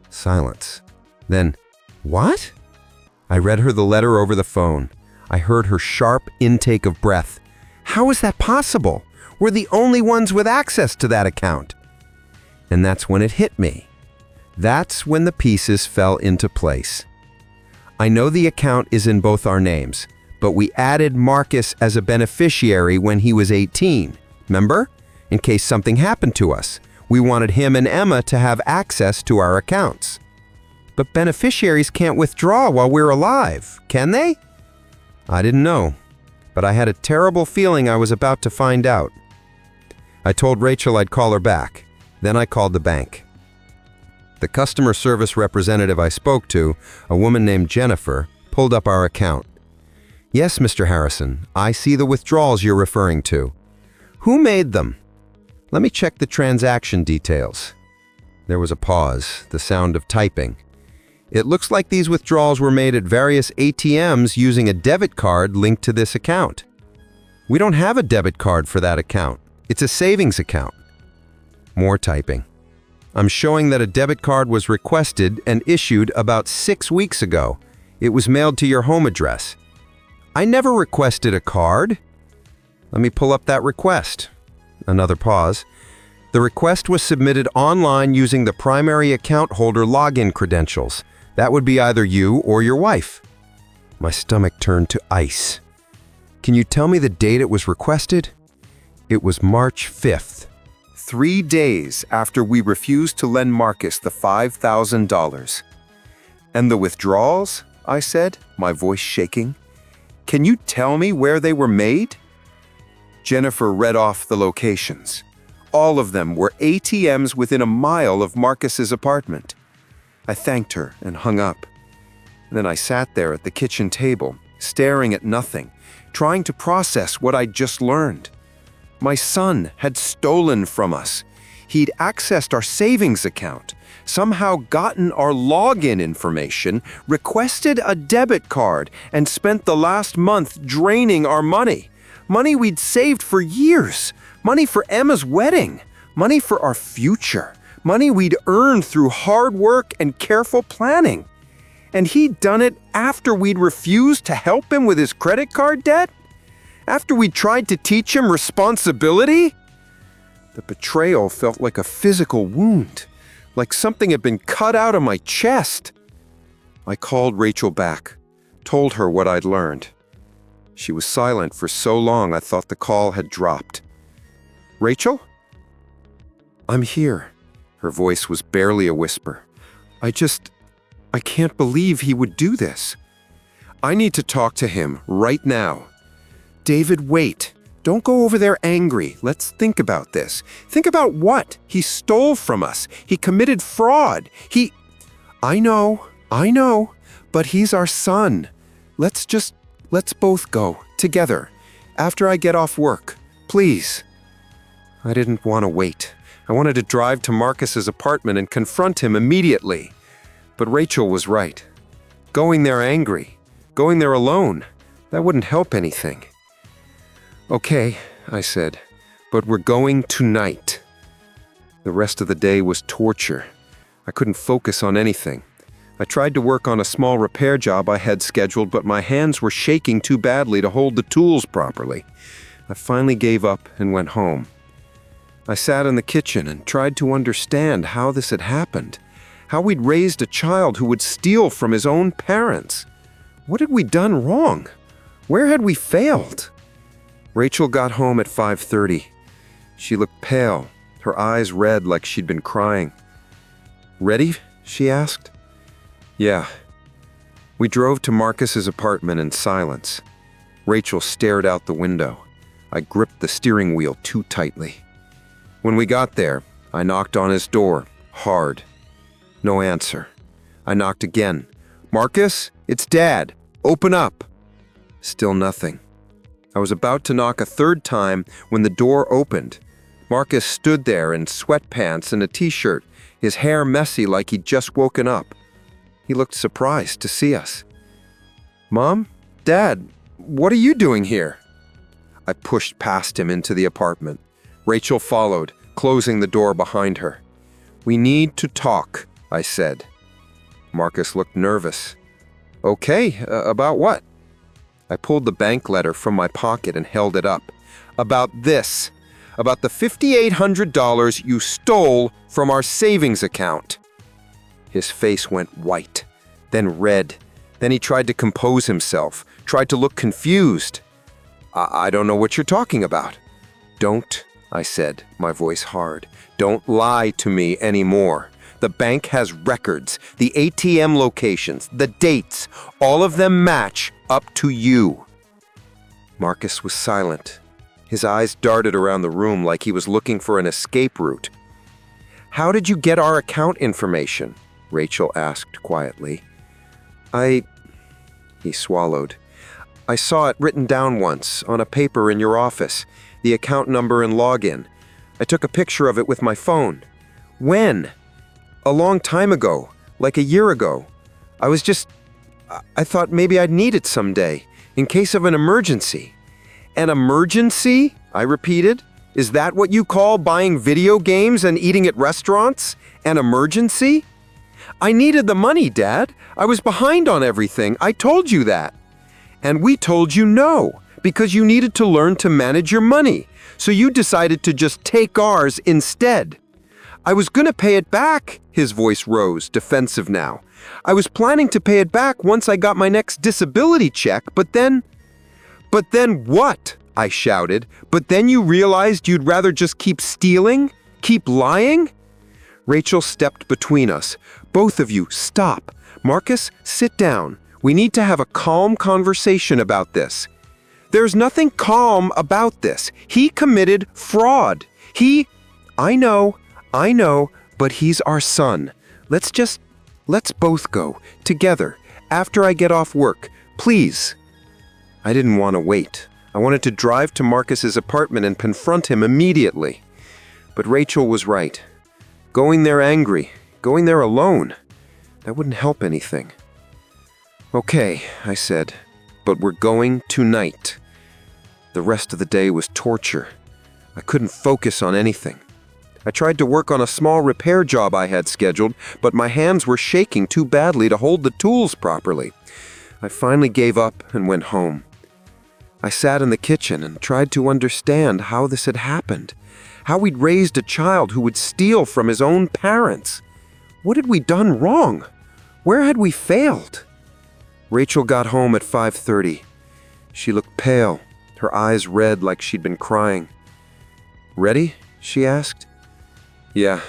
Silence. Then, "What?" I read her the letter over the phone. I heard her sharp intake of breath. "How is that possible? We're the only ones with access to that account." And that's when it hit me. That's when the pieces fell into place. I know the account is in both our names, but we added Marcus as a beneficiary when he was 18. Remember? In case something happened to us, we wanted him and Emma to have access to our accounts. But beneficiaries can't withdraw while we're alive, can they? I didn't know, but I had a terrible feeling I was about to find out. I told Rachel I'd call her back. Then I called the bank. The customer service representative I spoke to, a woman named Jennifer, pulled up our account. "Yes, Mr. Harrison, I see the withdrawals you're referring to. Who made them? Let me check the transaction details." There was a pause, the sound of typing. "It looks like these withdrawals were made at various ATMs using a debit card linked to this account." "We don't have a debit card for that account. It's a savings account." More typing. "I'm showing that a debit card was requested and issued about 6 weeks ago. It was mailed to your home address." "I never requested a card." "Let me pull up that request." Another pause. "The request was submitted online using the primary account holder login credentials. That would be either you or your wife." My stomach turned to ice. "Can you tell me the date it was requested?" It was March 5th. 3 days after we refused to lend Marcus the $5,000. "And the withdrawals?" I said, my voice shaking. Can you tell me where they were made?" Jennifer read off the locations. All of them were ATMs within a mile of Marcus's apartment. I thanked her and hung up. Then I sat there at the kitchen table, staring at nothing, trying to process what I'd just learned. My son had stolen from us. He'd accessed our savings account, somehow gotten our login information, requested a debit card, and spent the last month draining our money. Money we'd saved for years. Money for Emma's wedding. Money for our future. Money we'd earned through hard work and careful planning. And he'd done it after we'd refused to help him with his credit card debt? After we'd tried to teach him responsibility? The betrayal felt like a physical wound, like something had been cut out of my chest. I called Rachel back, told her what I'd learned. She was silent for so long I thought the call had dropped. "Rachel?" "I'm here." Her voice was barely a whisper. I can't believe he would do this. I need to talk to him right now." "David, wait. Don't go over there angry. Let's think about this." "Think about what? He stole from us. He committed fraud. I know, but he's our son. Let's both go, together, after I get off work. Please." I didn't want to wait. I wanted to drive to Marcus's apartment and confront him immediately. But Rachel was right. Going there angry, going there alone, that wouldn't help anything. "Okay," I said, "but we're going tonight." The rest of the day was torture. I couldn't focus on anything. I tried to work on a small repair job I had scheduled, but my hands were shaking too badly to hold the tools properly. I finally gave up and went home. I sat in the kitchen and tried to understand how this had happened, how we'd raised a child who would steal from his own parents. What had we done wrong? Where had we failed? Rachel got home at 5:30. She looked pale, her eyes red like she'd been crying. "Ready?" she asked. "Yeah." We drove to Marcus's apartment in silence. Rachel stared out the window. I gripped the steering wheel too tightly. When we got there, I knocked on his door, hard. No answer. I knocked again. "Marcus, it's Dad. Open up." Still nothing. I was about to knock a third time when the door opened. Marcus stood there in sweatpants and a t-shirt, his hair messy like he'd just woken up. He looked surprised to see us. "Mom? Dad, what are you doing here?" I pushed past him into the apartment. Rachel followed, closing the door behind her. "We need to talk," I said. Marcus looked nervous. "Okay, about what?" I pulled the bank letter from my pocket and held it up. "About this. About the $5,800 you stole from our savings account." His face went white, then red. Then he tried to compose himself, tried to look confused. I don't know what you're talking about." "Don't," I said, my voice hard. "Don't lie to me anymore. The bank has records, the ATM locations, the dates. All of them match up to you." Marcus was silent. His eyes darted around the room like he was looking for an escape route. "How did you get our account information?" Rachel asked quietly. He swallowed. "I saw it written down once, on a paper in your office, the account number and login. I took a picture of it with my phone." "When?" "A long time ago, like a year ago. I thought maybe I'd need it someday, in case of an emergency." "An emergency?" I repeated. "Is that what you call buying video games and eating at restaurants? An emergency?" "I needed the money, Dad. I was behind on everything. I told you that." "And we told you no, because you needed to learn to manage your money, so you decided to just take ours instead." "I was gonna pay it back," his voice rose, defensive now. "I was planning to pay it back once I got my next disability check, but then—" "But then what?" I shouted. "But then you realized you'd rather just keep stealing? Keep lying?" Rachel stepped between us. "Both of you, stop. Marcus, sit down. We need to have a calm conversation about this. There's nothing calm about this. He committed fraud. I know, but he's our son. Let's both go, together, after I get off work, please. I didn't want to wait. I wanted to drive to Marcus's apartment and confront him immediately. But Rachel was right. Going there angry, going there alone, that wouldn't help anything. Okay, I said, but we're going tonight. The rest of the day was torture. I couldn't focus on anything. I tried to work on a small repair job I had scheduled, but my hands were shaking too badly to hold the tools properly. I finally gave up and went home. I sat in the kitchen and tried to understand how this had happened, how we'd raised a child who would steal from his own parents. What had we done wrong? Where had we failed? Rachel got home at 5:30. She looked pale, her eyes red like she'd been crying. "Ready?" she asked. "Yeah."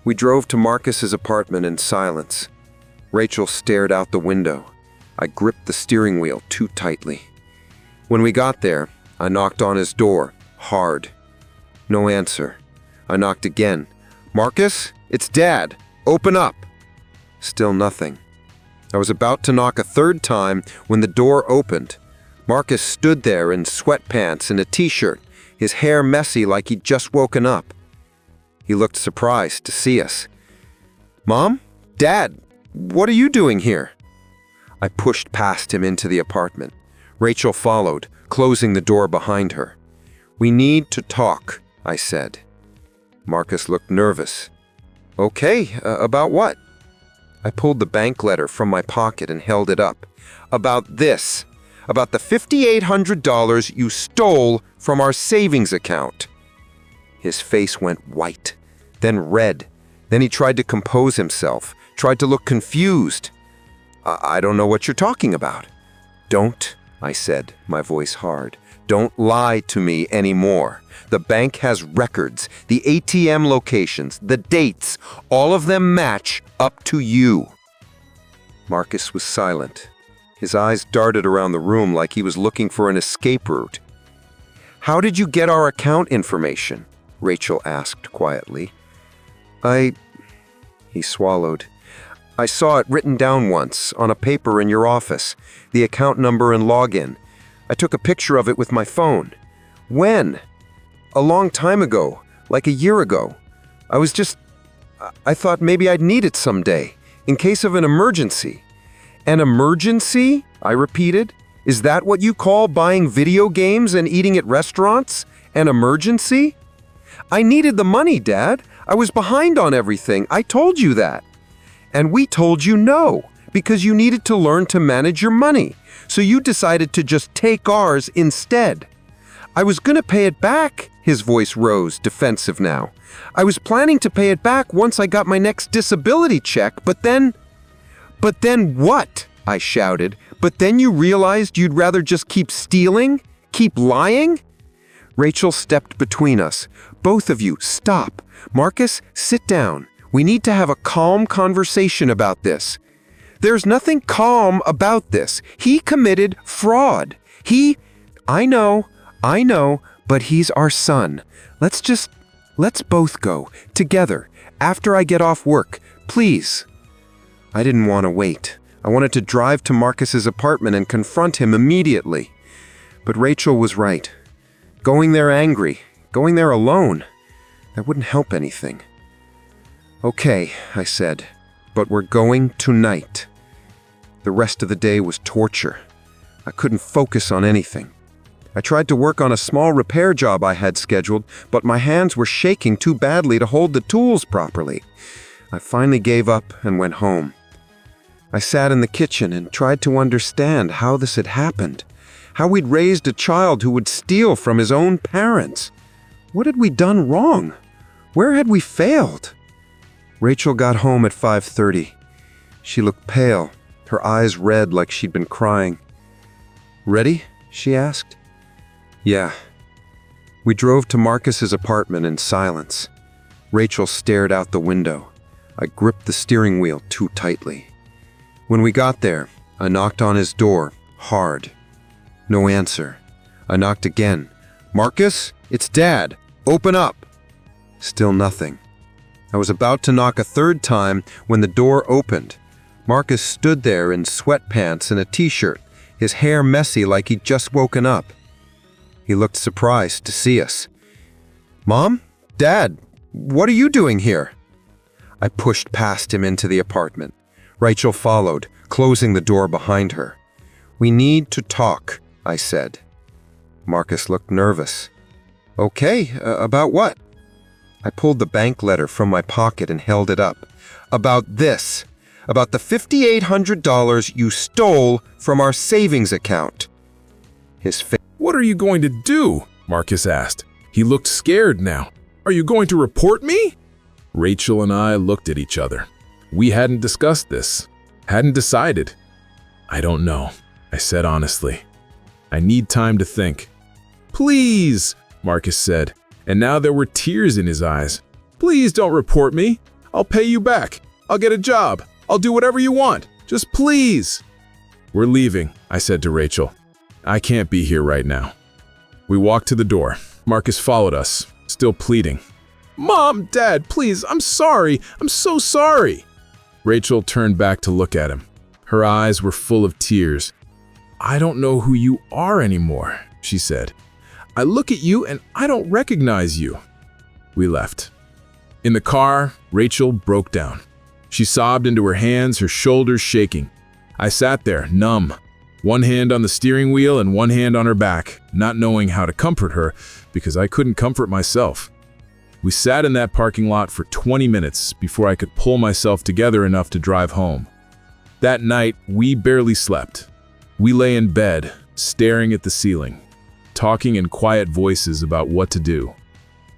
We drove to Marcus's apartment in silence. Rachel stared out the window. I gripped the steering wheel too tightly. When we got there, I knocked on his door, hard. No answer. I knocked again. "Marcus, it's Dad. Open up." Still nothing. I was about to knock a third time when the door opened. Marcus stood there in sweatpants and a t-shirt, his hair messy like he'd just woken up. He looked surprised to see us. "Mom? Dad, what are you doing here?" I pushed past him into the apartment. Rachel followed, closing the door behind her. "We need to talk," I said. Marcus looked nervous. "Okay, about what?" I pulled the bank letter from my pocket and held it up. "About this. About the $5,800 you stole from our savings account." His face went white, then red. Then he tried to compose himself, tried to look confused. I don't know what you're talking about." "Don't," I said, my voice hard. "Don't lie to me anymore. The bank has records, the ATM locations, the dates, all of them match up to you." Marcus was silent. His eyes darted around the room like he was looking for an escape route. "How did you get our account information?" Rachel asked quietly. He swallowed. "I saw it written down once, on a paper in your office, the account number and login. I took a picture of it with my phone." "When?" "A long time ago, like a year ago. I thought maybe I'd need it someday, in case of an emergency." "An emergency?" I repeated. "Is that what you call buying video games and eating at restaurants? An emergency?" "I needed the money, Dad. I was behind on everything. I told you that." "And we told you no, because you needed to learn to manage your money. So you decided to just take ours instead." "I was going to pay it back." His voice rose, defensive now. "I was planning to pay it back once I got my next disability check, but then—" "But then what?" I shouted. "But then you realized you'd rather just keep stealing? Keep lying?" Rachel stepped between us. "Both of you, stop. Marcus, sit down. We need to have a calm conversation about this." "There's nothing calm about this. He committed fraud. I know, but he's our son. Let's both go, together, after I get off work, please." I didn't want to wait. I wanted to drive to Marcus's apartment and confront him immediately. But Rachel was right. Going there angry, going there alone, that wouldn't help anything. "Okay," I said, "but we're going tonight." The rest of the day was torture. I couldn't focus on anything. I tried to work on a small repair job I had scheduled, but my hands were shaking too badly to hold the tools properly. I finally gave up and went home. I sat in the kitchen and tried to understand how this had happened, how we'd raised a child who would steal from his own parents. What had we done wrong? Where had we failed? Rachel got home at 5:30. She looked pale, her eyes red like she'd been crying. "Ready?" she asked. "Yeah." We drove to Marcus's apartment in silence. Rachel stared out the window. I gripped the steering wheel too tightly. When we got there, I knocked on his door, hard. No answer. I knocked again. "Marcus, it's Dad. Open up." Still nothing. I was about to knock a third time when the door opened. Marcus stood there in sweatpants and a t-shirt, his hair messy like he'd just woken up. He looked surprised to see us. "Mom? Dad, what are you doing here?" I pushed past him into the apartment. Rachel followed, closing the door behind her. "We need to talk," I said. Marcus looked nervous. "Okay, about what?" I pulled the bank letter from my pocket and held it up. "About this. About the $5,800 you stole from our savings account." His face. "What are you going to do?" Marcus asked. He looked scared now. "Are you going to report me?" Rachel and I looked at each other. We hadn't discussed this, hadn't decided. "I don't know," I said honestly. "I need time to think." "Please," Marcus said, and now there were tears in his eyes. "Please don't report me. I'll pay you back. I'll get a job. I'll do whatever you want. Just please." "We're leaving," I said to Rachel. "I can't be here right now." We walked to the door. Marcus followed us, still pleading. "Mom, Dad, please, I'm sorry. I'm so sorry." Rachel turned back to look at him. Her eyes were full of tears. "I don't know who you are anymore," she said. "I look at you and I don't recognize you." We left. In the car, Rachel broke down. She sobbed into her hands, her shoulders shaking. I sat there, numb, one hand on the steering wheel and one hand on her back, not knowing how to comfort her because I couldn't comfort myself. We sat in that parking lot for 20 minutes before I could pull myself together enough to drive home. That night, we barely slept. We lay in bed, staring at the ceiling, talking in quiet voices about what to do.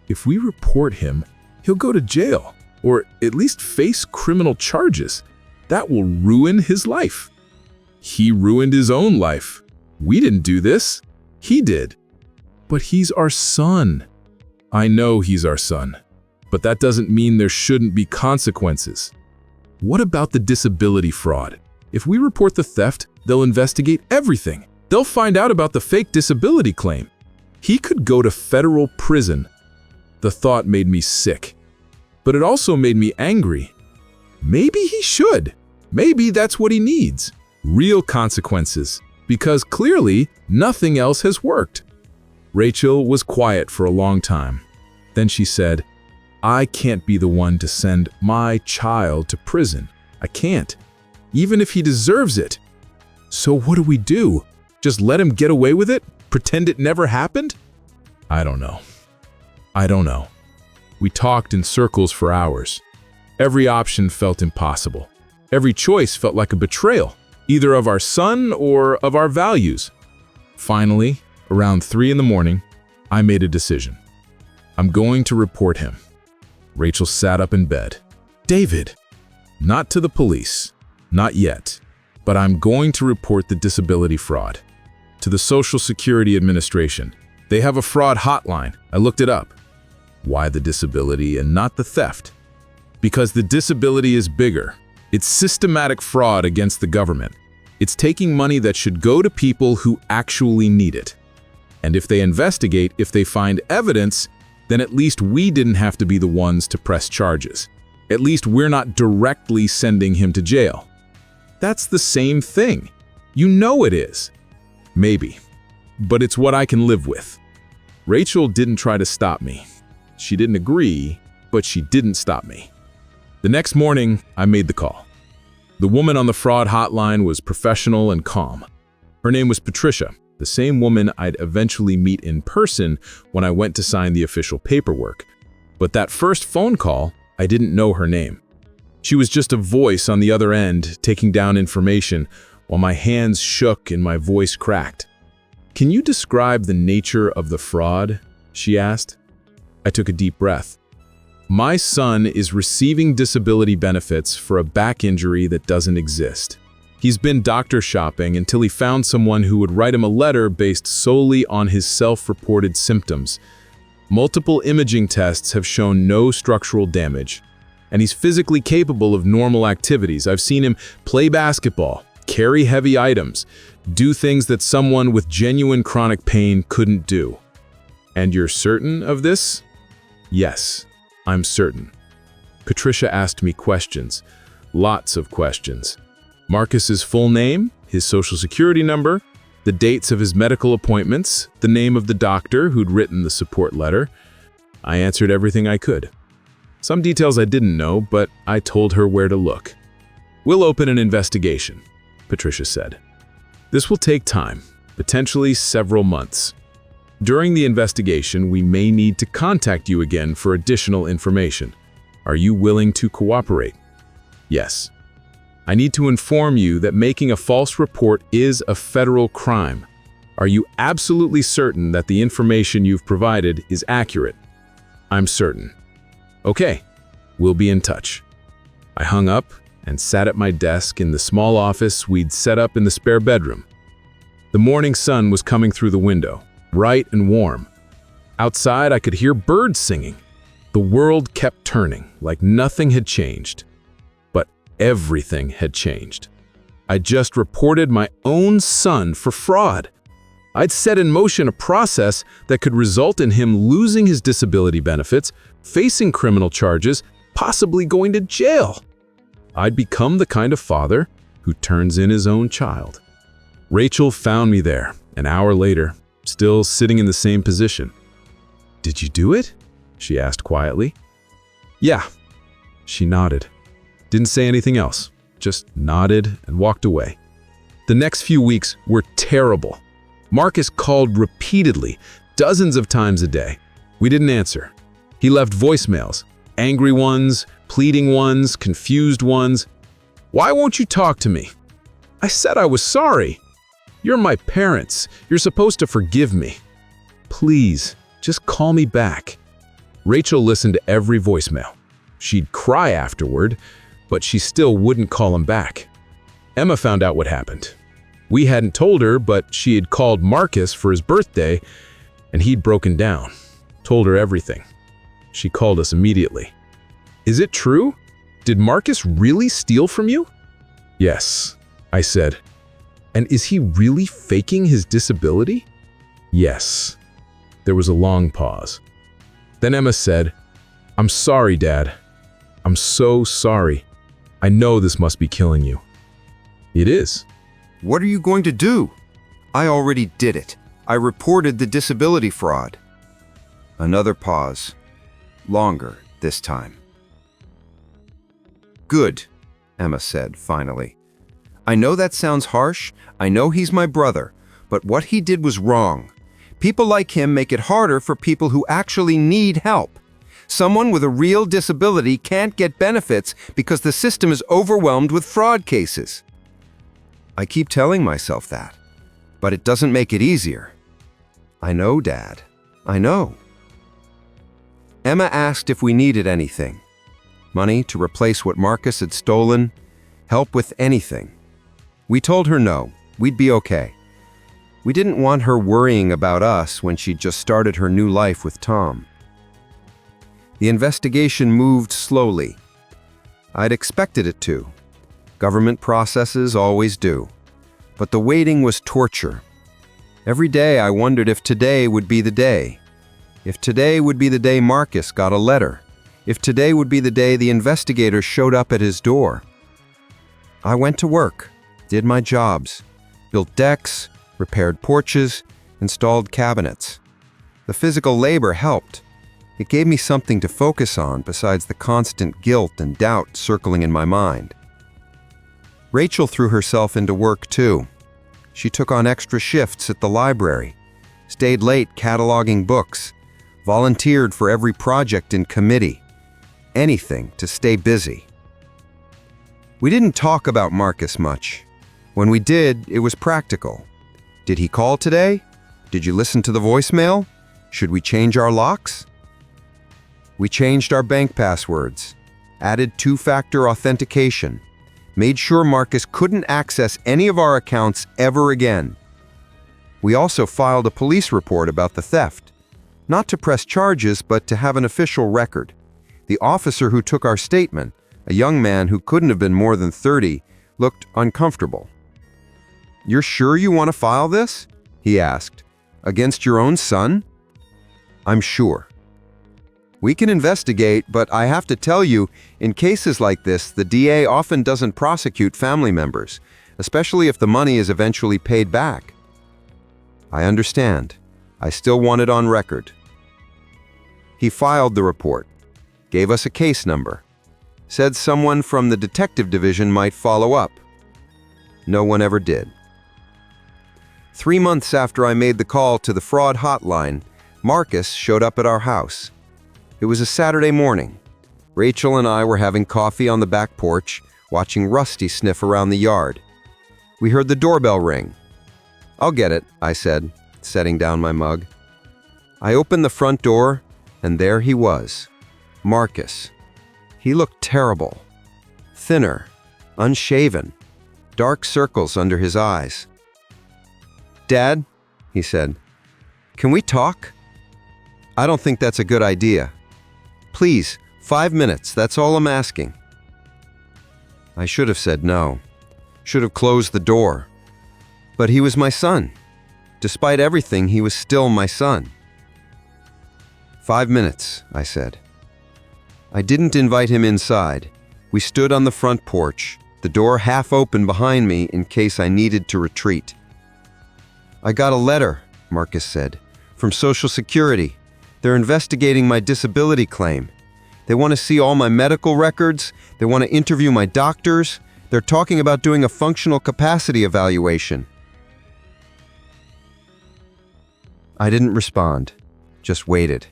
If we report him, he'll go to jail, or at least face criminal charges. That will ruin his life. He ruined his own life. We didn't do this. He did. But he's our son. I know he's our son, but that doesn't mean there shouldn't be consequences. What about the disability fraud? If we report the theft, they'll investigate everything. They'll find out about the fake disability claim. He could go to federal prison. The thought made me sick, but it also made me angry. Maybe he should. Maybe that's what he needs. Real consequences, because clearly nothing else has worked. Rachel was quiet for a long time. Then she said, "I can't be the one to send my child to prison. I can't, even if he deserves it." "So what do we do? Just let him get away with it? Pretend it never happened?" I don't know. We talked in circles for hours. Every option felt impossible. Every choice felt like a betrayal, either of our son or of our values. Finally, around 3 in the morning, I made a decision. I'm going to report him. Rachel sat up in bed. "David!" "Not to the police. Not yet. But I'm going to report the disability fraud. To the Social Security Administration. They have a fraud hotline. I looked it up." "Why the disability and not the theft?" "Because the disability is bigger. It's systematic fraud against the government. It's taking money that should go to people who actually need it. And if they investigate, if they find evidence, then at least we didn't have to be the ones to press charges. At least we're not directly sending him to jail." "That's the same thing. You know it is." "Maybe. But it's what I can live with." Rachel didn't try to stop me. She didn't agree, but she didn't stop me. The next morning, I made the call. The woman on the fraud hotline was professional and calm. Her name was Patricia, the same woman I'd eventually meet in person when I went to sign the official paperwork. But that first phone call, I didn't know her name. She was just a voice on the other end, taking down information, while my hands shook and my voice cracked. "Can you describe the nature of the fraud?" she asked. I took a deep breath. "My son is receiving disability benefits for a back injury that doesn't exist. He's been doctor shopping until he found someone who would write him a letter based solely on his self-reported symptoms. Multiple imaging tests have shown no structural damage, and he's physically capable of normal activities. I've seen him play basketball, carry heavy items, do things that someone with genuine chronic pain couldn't do. And you're certain of this? Yes, I'm certain. Patricia asked me questions, lots of questions. Marcus's full name, his social security number, the dates of his medical appointments, the name of the doctor who'd written the support letter. I answered everything I could. Some details I didn't know, but I told her where to look. We'll open an investigation, Patricia said. This will take time, potentially several months. During the investigation, we may need to contact you again for additional information. Are you willing to cooperate? Yes. I need to inform you that making a false report is a federal crime. Are you absolutely certain that the information you've provided is accurate? I'm certain. Okay, we'll be in touch. I hung up and sat at my desk in the small office we'd set up in the spare bedroom. The morning sun was coming through the window, bright and warm. Outside, I could hear birds singing. The world kept turning, like nothing had changed. But everything had changed. I just reported my own son for fraud. I'd set in motion a process that could result in him losing his disability benefits, facing criminal charges, possibly going to jail. I'd become the kind of father who turns in his own child. Rachel found me there, an hour later, still sitting in the same position. "Did you do it?" she asked quietly. "Yeah." She nodded. Didn't say anything else, just nodded and walked away. The next few weeks were terrible. Marcus called repeatedly, dozens of times a day. We didn't answer. He left voicemails, angry ones, pleading ones, confused ones. "Why won't you talk to me?" I said I was sorry. "You're my parents. You're supposed to forgive me. Please, just call me back." Rachel listened to every voicemail. She'd cry afterward, but she still wouldn't call him back. Emma found out what happened. We hadn't told her, but she had called Marcus for his birthday, and he'd broken down. Told her everything. She called us immediately. "Is it true? Did Marcus really steal from you?" "Yes," I said. "And is he really faking his disability?" "Yes." There was a long pause. Then Emma said, "I'm sorry, Dad. I'm so sorry. I know this must be killing you." "It is." What are you going to do? I already did it. I reported the disability fraud. Another pause. Longer this time. "Good," Emma said finally. "I know that sounds harsh. I know he's my brother. But what he did was wrong. People like him make it harder for people who actually need help. Someone with a real disability can't get benefits because the system is overwhelmed with fraud cases." I keep telling myself that, but it doesn't make it easier. "I know, Dad. I know." Emma asked if we needed anything. Money to replace what Marcus had stolen, help with anything. We told her no, we'd be okay. We didn't want her worrying about us when she'd just started her new life with Tom. The investigation moved slowly. I'd expected it to. Government processes always do. But the waiting was torture. Every day I wondered if today would be the day. If today would be the day Marcus got a letter. If today would be the day the investigator showed up at his door. I went to work, did my jobs, built decks, repaired porches, installed cabinets. The physical labor helped. It gave me something to focus on besides the constant guilt and doubt circling in my mind. Rachel threw herself into work too. She took on extra shifts at the library, stayed late cataloging books, volunteered for every project and committee. Anything to stay busy. We didn't talk about Marcus much. When we did, it was practical. Did he call today? Did you listen to the voicemail? Should we change our locks? We changed our bank passwords, added two-factor authentication, made sure Marcus couldn't access any of our accounts ever again. We also filed a police report about the theft, not to press charges, but to have an official record. The officer who took our statement, a young man who couldn't have been more than 30, looked uncomfortable. "You're sure you want to file this?" he asked. "Against your own son?" "I'm sure." "We can investigate, but I have to tell you, in cases like this, the DA often doesn't prosecute family members, especially if the money is eventually paid back." "I understand. I still want it on record." He filed the report, gave us a case number, said someone from the detective division might follow up. No one ever did. 3 months after I made the call to the fraud hotline, Marcus showed up at our house. It was a Saturday morning. Rachel and I were having coffee on the back porch, watching Rusty sniff around the yard. We heard the doorbell ring. "I'll get it," I said, setting down my mug. I opened the front door, and there he was, Marcus. He looked terrible. Thinner, unshaven, dark circles under his eyes. "Dad," he said, "can we talk?" "I don't think that's a good idea." "Please, 5 minutes, that's all I'm asking." I should have said no. Should have closed the door. But he was my son. Despite everything, he was still my son. 5 minutes, I said. I didn't invite him inside. We stood on the front porch, the door half open behind me in case I needed to retreat. "I got a letter," Marcus said, "from Social Security. They're investigating my disability claim. They want to see all my medical records. They want to interview my doctors. They're talking about doing a functional capacity evaluation." I didn't respond, just waited.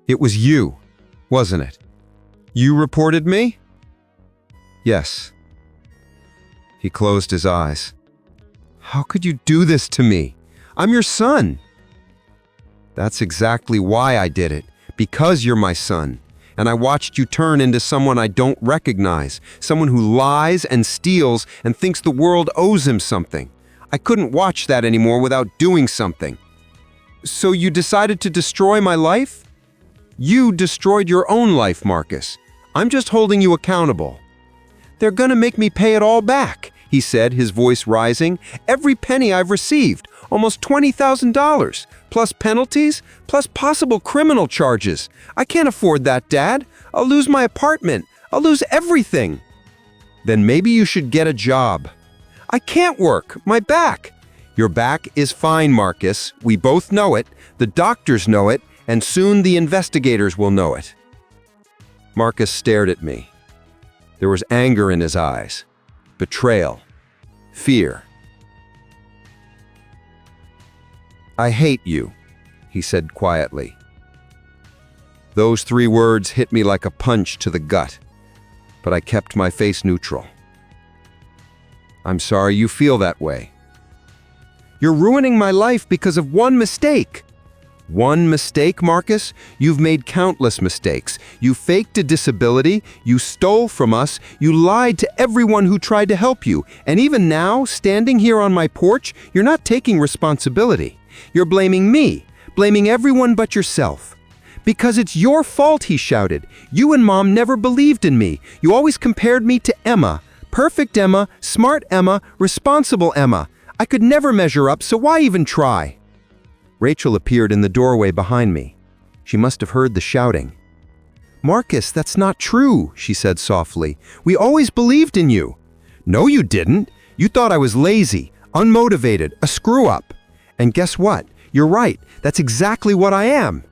"It was you, wasn't it? You reported me?" "Yes." He closed his eyes. "How could you do this to me? I'm your son." "That's exactly why I did it, because you're my son. And I watched you turn into someone I don't recognize, someone who lies and steals and thinks the world owes him something. I couldn't watch that anymore without doing something." "So you decided to destroy my life?" "You destroyed your own life, Marcus. I'm just holding you accountable." "They're gonna make me pay it all back," he said, his voice rising. "Every penny I've received, almost $20,000, plus penalties, plus possible criminal charges. I can't afford that, Dad. I'll lose my apartment. I'll lose everything." "Then maybe you should get a job." "I can't work. My back." "Your back is fine, Marcus. We both know it. The doctors know it, and soon the investigators will know it." Marcus stared at me. There was anger in his eyes, betrayal, fear. "I hate you," he said quietly. Those 3 words hit me like a punch to the gut, but I kept my face neutral. "I'm sorry you feel that way." "You're ruining my life because of one mistake." "One mistake, Marcus? You've made countless mistakes. You faked a disability, you stole from us, you lied to everyone who tried to help you, and even now, standing here on my porch, you're not taking responsibility. You're blaming me, blaming everyone but yourself. Because it's your fault," he shouted. "You and Mom never believed in me. You always compared me to Emma. Perfect Emma, smart Emma, responsible Emma. I could never measure up, so why even try?" Rachel appeared in the doorway behind me. She must have heard the shouting. "Marcus, that's not true," she said softly. "We always believed in you." "No, you didn't. You thought I was lazy, unmotivated, a screw-up. And guess what? You're right. That's exactly what I am."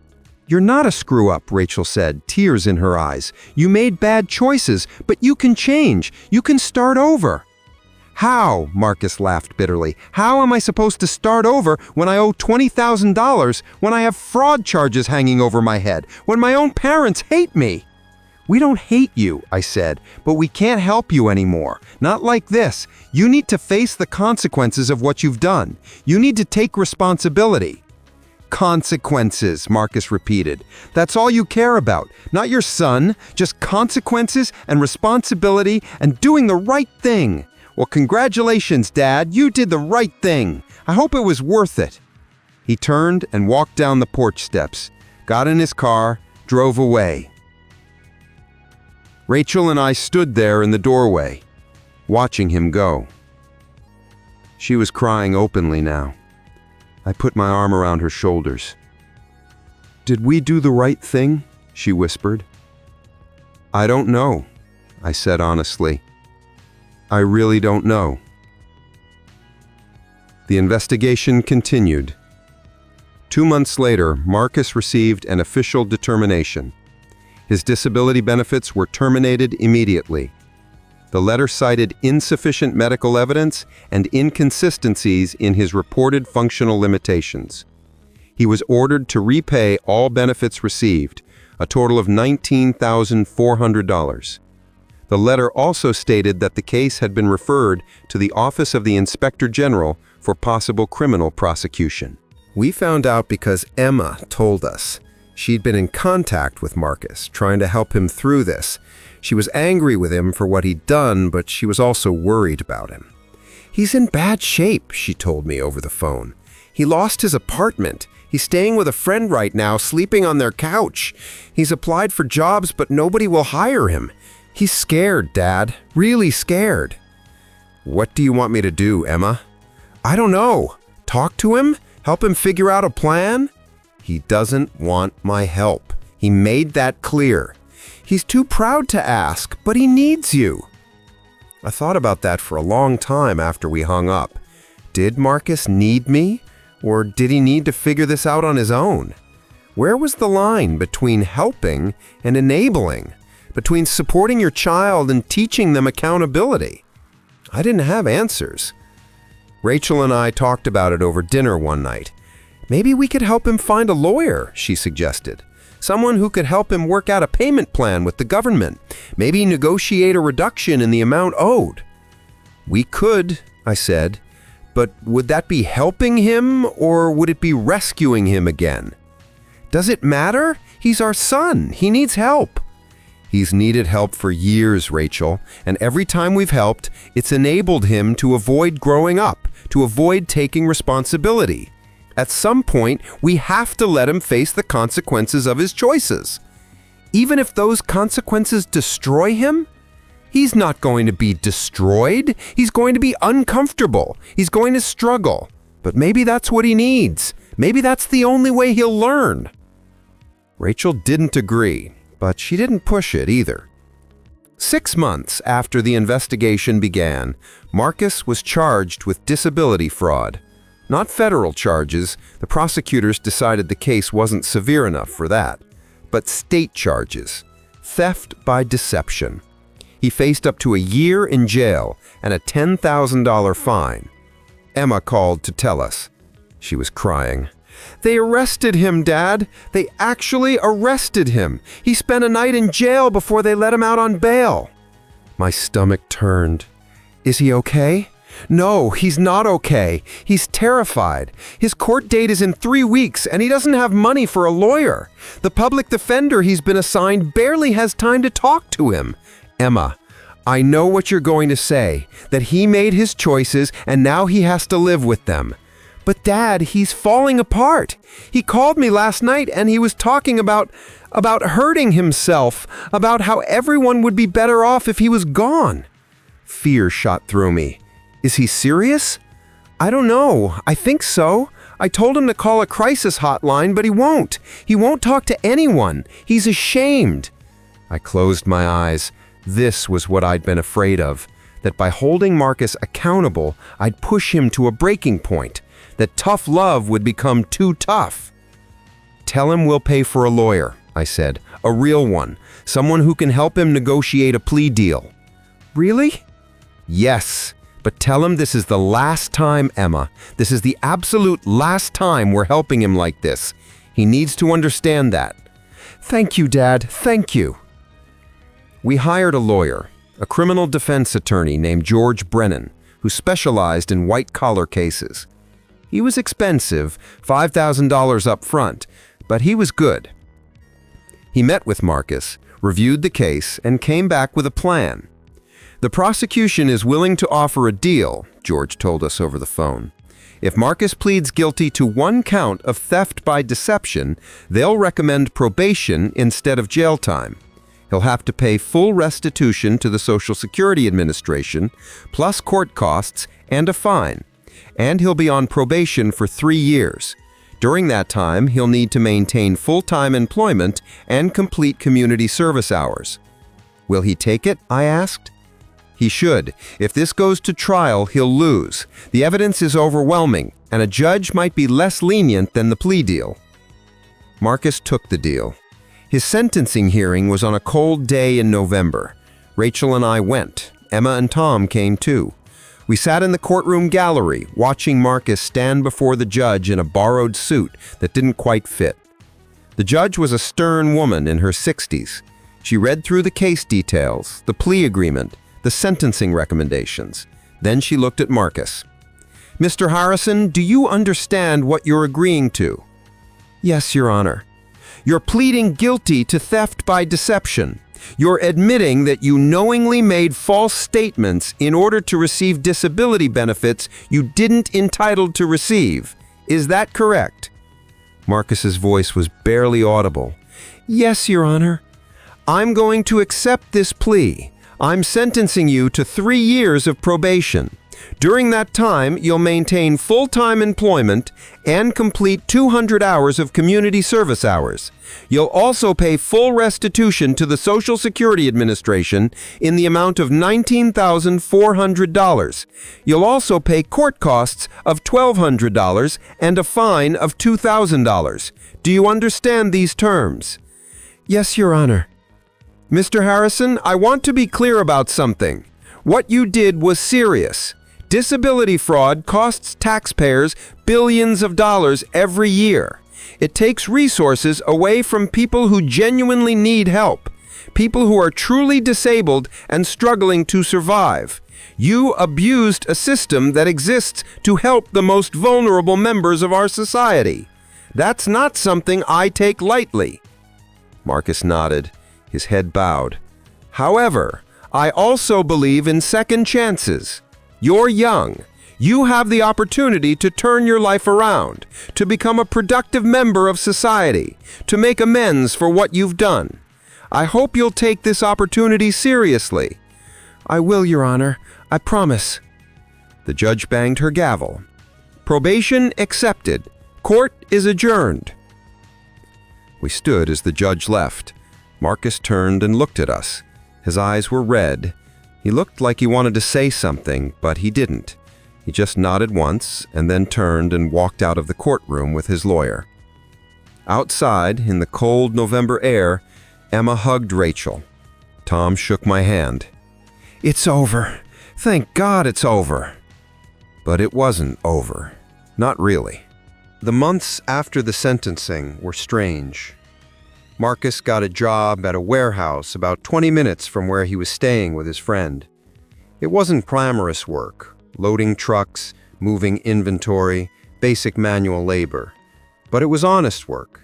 "You're not a screw-up," Rachel said, tears in her eyes. "You made bad choices, but you can change. You can start over." "How?" Marcus laughed bitterly. "How am I supposed to start over when I owe $20,000, when I have fraud charges hanging over my head, when my own parents hate me?" "We don't hate you," I said, "but we can't help you anymore. Not like this. You need to face the consequences of what you've done. You need to take responsibility." "Consequences," Marcus repeated. "That's all you care about. Not your son, just consequences and responsibility and doing the right thing. Well, congratulations, Dad. You did the right thing. I hope it was worth it." He turned and walked down the porch steps, got in his car, drove away. Rachel and I stood there in the doorway, watching him go. She was crying openly now. I put my arm around her shoulders. "Did we do the right thing?" she whispered. "I don't know," I said honestly. "I really don't know." The investigation continued. 2 months later, Marcus received an official determination. His disability benefits were terminated immediately. The letter cited insufficient medical evidence and inconsistencies in his reported functional limitations. He was ordered to repay all benefits received, a total of $19,400. The letter also stated that the case had been referred to the Office of the Inspector General for possible criminal prosecution. We found out because Emma told us. She'd been in contact with Marcus, trying to help him through this. She was angry with him for what he'd done, but she was also worried about him. "He's in bad shape," she told me over the phone. "He lost his apartment. He's staying with a friend right now, sleeping on their couch. He's applied for jobs, but nobody will hire him. He's scared, Dad. Really scared." "What do you want me to do, Emma?" "I don't know. Talk to him? Help him figure out a plan?" "He doesn't want my help. He made that clear. He's too proud to ask, but he needs you." I thought about that for a long time after we hung up. Did Marcus need me? Or did he need to figure this out on his own? Where was the line between helping and enabling? Between supporting your child and teaching them accountability? I didn't have answers. Rachel and I talked about it over dinner one night. "Maybe we could help him find a lawyer," she suggested. "Someone who could help him work out a payment plan with the government. Maybe negotiate a reduction in the amount owed." "We could," I said, "but would that be helping him or would it be rescuing him again?" "Does it matter? He's our son. He needs help." "He's needed help for years, Rachel, and every time we've helped, it's enabled him to avoid growing up, to avoid taking responsibility. At some point, we have to let him face the consequences of his choices. Even if those consequences destroy him, he's not going to be destroyed. He's going to be uncomfortable. He's going to struggle. But maybe that's what he needs. Maybe that's the only way he'll learn." Rachel didn't agree, but she didn't push it either. 6 months after the investigation began, Marcus was charged with disability fraud. Not federal charges, the prosecutors decided the case wasn't severe enough for that, but state charges, theft by deception. He faced up to a year in jail and a $10,000 fine. Emma called to tell us. She was crying. "They arrested him, Dad. They actually arrested him. He spent a night in jail before they let him out on bail." My stomach turned. "Is he okay?" "No, he's not okay. He's terrified. His court date is in 3 weeks, and he doesn't have money for a lawyer. The public defender he's been assigned barely has time to talk to him." "Emma, I know what you're going to say, that he made his choices and now he has to live with them. But Dad, he's falling apart. He called me last night and he was talking about hurting himself, about how everyone would be better off if he was gone." Fear shot through me. "Is he serious?" "I don't know. I think so. I told him to call a crisis hotline, but he won't. He won't talk to anyone. He's ashamed." I closed my eyes. This was what I'd been afraid of, that by holding Marcus accountable, I'd push him to a breaking point, that tough love would become too tough. "Tell him we'll pay for a lawyer," I said, "a real one, someone who can help him negotiate a plea deal." "Really?" "Yes. But tell him this is the last time, Emma. This is the absolute last time we're helping him like this. He needs to understand that." "Thank you, Dad. Thank you." We hired a lawyer, a criminal defense attorney named George Brennan, who specialized in white-collar cases. He was expensive, $5,000 up front, but he was good. He met with Marcus, reviewed the case, and came back with a plan. "The prosecution is willing to offer a deal," George told us over the phone. "If Marcus pleads guilty to 1 count of theft by deception, they'll recommend probation instead of jail time. He'll have to pay full restitution to the Social Security Administration, plus court costs and a fine. And he'll be on probation for 3 years. During that time, he'll need to maintain full-time employment and complete community service hours. Will he take it? I asked. He should. If this goes to trial, he'll lose. The evidence is overwhelming, and a judge might be less lenient than the plea deal. Marcus took the deal. His sentencing hearing was on a cold day in November. Rachel and I went. Emma and Tom came too. We sat in the courtroom gallery, watching Marcus stand before the judge in a borrowed suit that didn't quite fit. The judge was a stern woman in her 60s. She read through the case details, the plea agreement, the sentencing recommendations. Then she looked at Marcus. "Mr. Harrison, do you understand what you're agreeing to?" "Yes, Your Honor." "You're pleading guilty to theft by deception. You're admitting that you knowingly made false statements in order to receive disability benefits you didn't entitled to receive. Is that correct?" Marcus's voice was barely audible. "Yes, Your Honor." "I'm going to accept this plea. I'm sentencing you to 3 years of probation. During that time, you'll maintain full-time employment and complete 200 hours of community service hours. You'll also pay full restitution to the Social Security Administration in the amount of $19,400. You'll also pay court costs of $1,200 and a fine of $2,000. Do you understand these terms?" "Yes, Your Honor." "Mr. Harrison, I want to be clear about something. What you did was serious. Disability fraud costs taxpayers billions of dollars every year. It takes resources away from people who genuinely need help, people who are truly disabled and struggling to survive. You abused a system that exists to help the most vulnerable members of our society. That's not something I take lightly." Marcus nodded, his head bowed. "However, I also believe in second chances. You're young. You have the opportunity to turn your life around, to become a productive member of society, to make amends for what you've done. I hope you'll take this opportunity seriously." "I will, Your Honor. I promise." The judge banged her gavel. "Probation accepted. Court is adjourned." We stood as the judge left. Marcus turned and looked at us. His eyes were red. He looked like he wanted to say something, but he didn't. He just nodded once and then turned and walked out of the courtroom with his lawyer. Outside, in the cold November air, Emma hugged Rachel. Tom shook my hand. "It's over. Thank God it's over." But it wasn't over. Not really. The months after the sentencing were strange. Marcus got a job at a warehouse about 20 minutes from where he was staying with his friend. It wasn't glamorous work, loading trucks, moving inventory, basic manual labor. But it was honest work.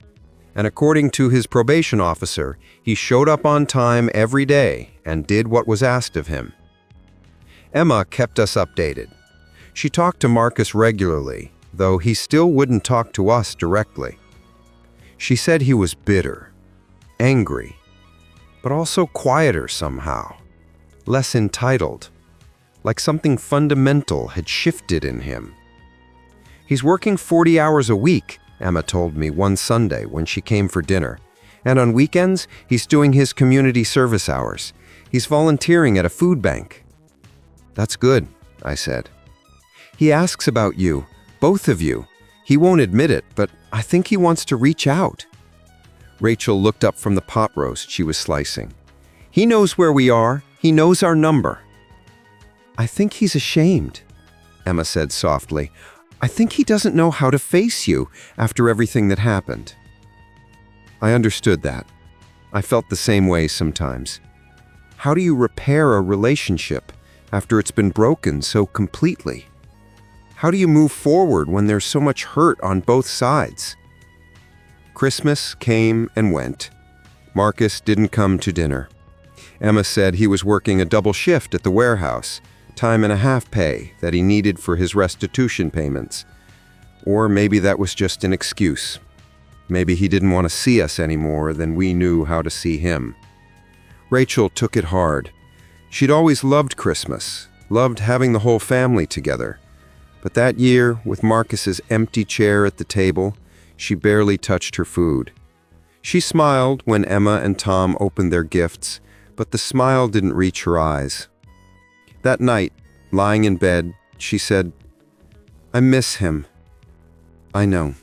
And according to his probation officer, he showed up on time every day and did what was asked of him. Emma kept us updated. She talked to Marcus regularly, though he still wouldn't talk to us directly. She said he was bitter, angry, but also quieter somehow, less entitled, like something fundamental had shifted in him. "He's working 40 hours a week," Emma told me one Sunday when she came for dinner. "And on weekends, he's doing his community service hours. He's volunteering at a food bank." "That's good," I said. "He asks about you, both of you. He won't admit it, but I think he wants to reach out." Rachel looked up from the pot roast she was slicing. "He knows where we are. He knows our number." "I think he's ashamed," Emma said softly. "I think he doesn't know how to face you after everything that happened." I understood that. I felt the same way sometimes. How do you repair a relationship after it's been broken so completely? How do you move forward when there's so much hurt on both sides? Christmas came and went. Marcus didn't come to dinner. Emma said he was working a double shift at the warehouse, time and a half pay that he needed for his restitution payments. Or maybe that was just an excuse. Maybe he didn't want to see us any more than we knew how to see him. Rachel took it hard. She'd always loved Christmas, loved having the whole family together. But that year, with Marcus's empty chair at the table, she barely touched her food. She smiled when Emma and Tom opened their gifts, but the smile didn't reach her eyes. That night, lying in bed, she said, "I miss him. I know.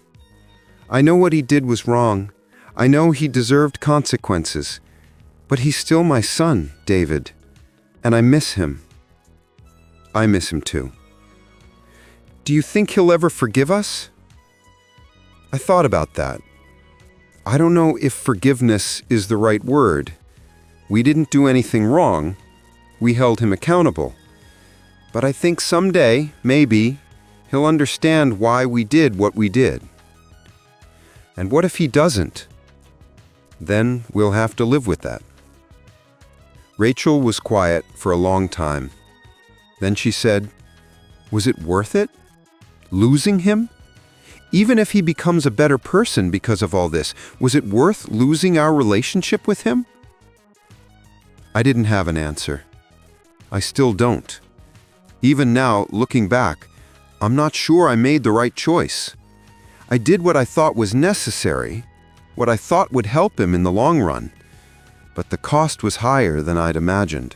I know what he did was wrong. I know he deserved consequences. But he's still my son, David, and I miss him. I miss him too. Do you think he'll ever forgive us?" I thought about that. I don't know if forgiveness is the right word. We didn't do anything wrong. We held him accountable. But I think someday, maybe, he'll understand why we did what we did. And what if he doesn't? Then we'll have to live with that. Rachel was quiet for a long time. Then she said, "Was it worth it? Losing him? Even if he becomes a better person because of all this, was it worth losing our relationship with him?" I didn't have an answer. I still don't. Even now, looking back, I'm not sure I made the right choice. I did what I thought was necessary, what I thought would help him in the long run, but the cost was higher than I'd imagined.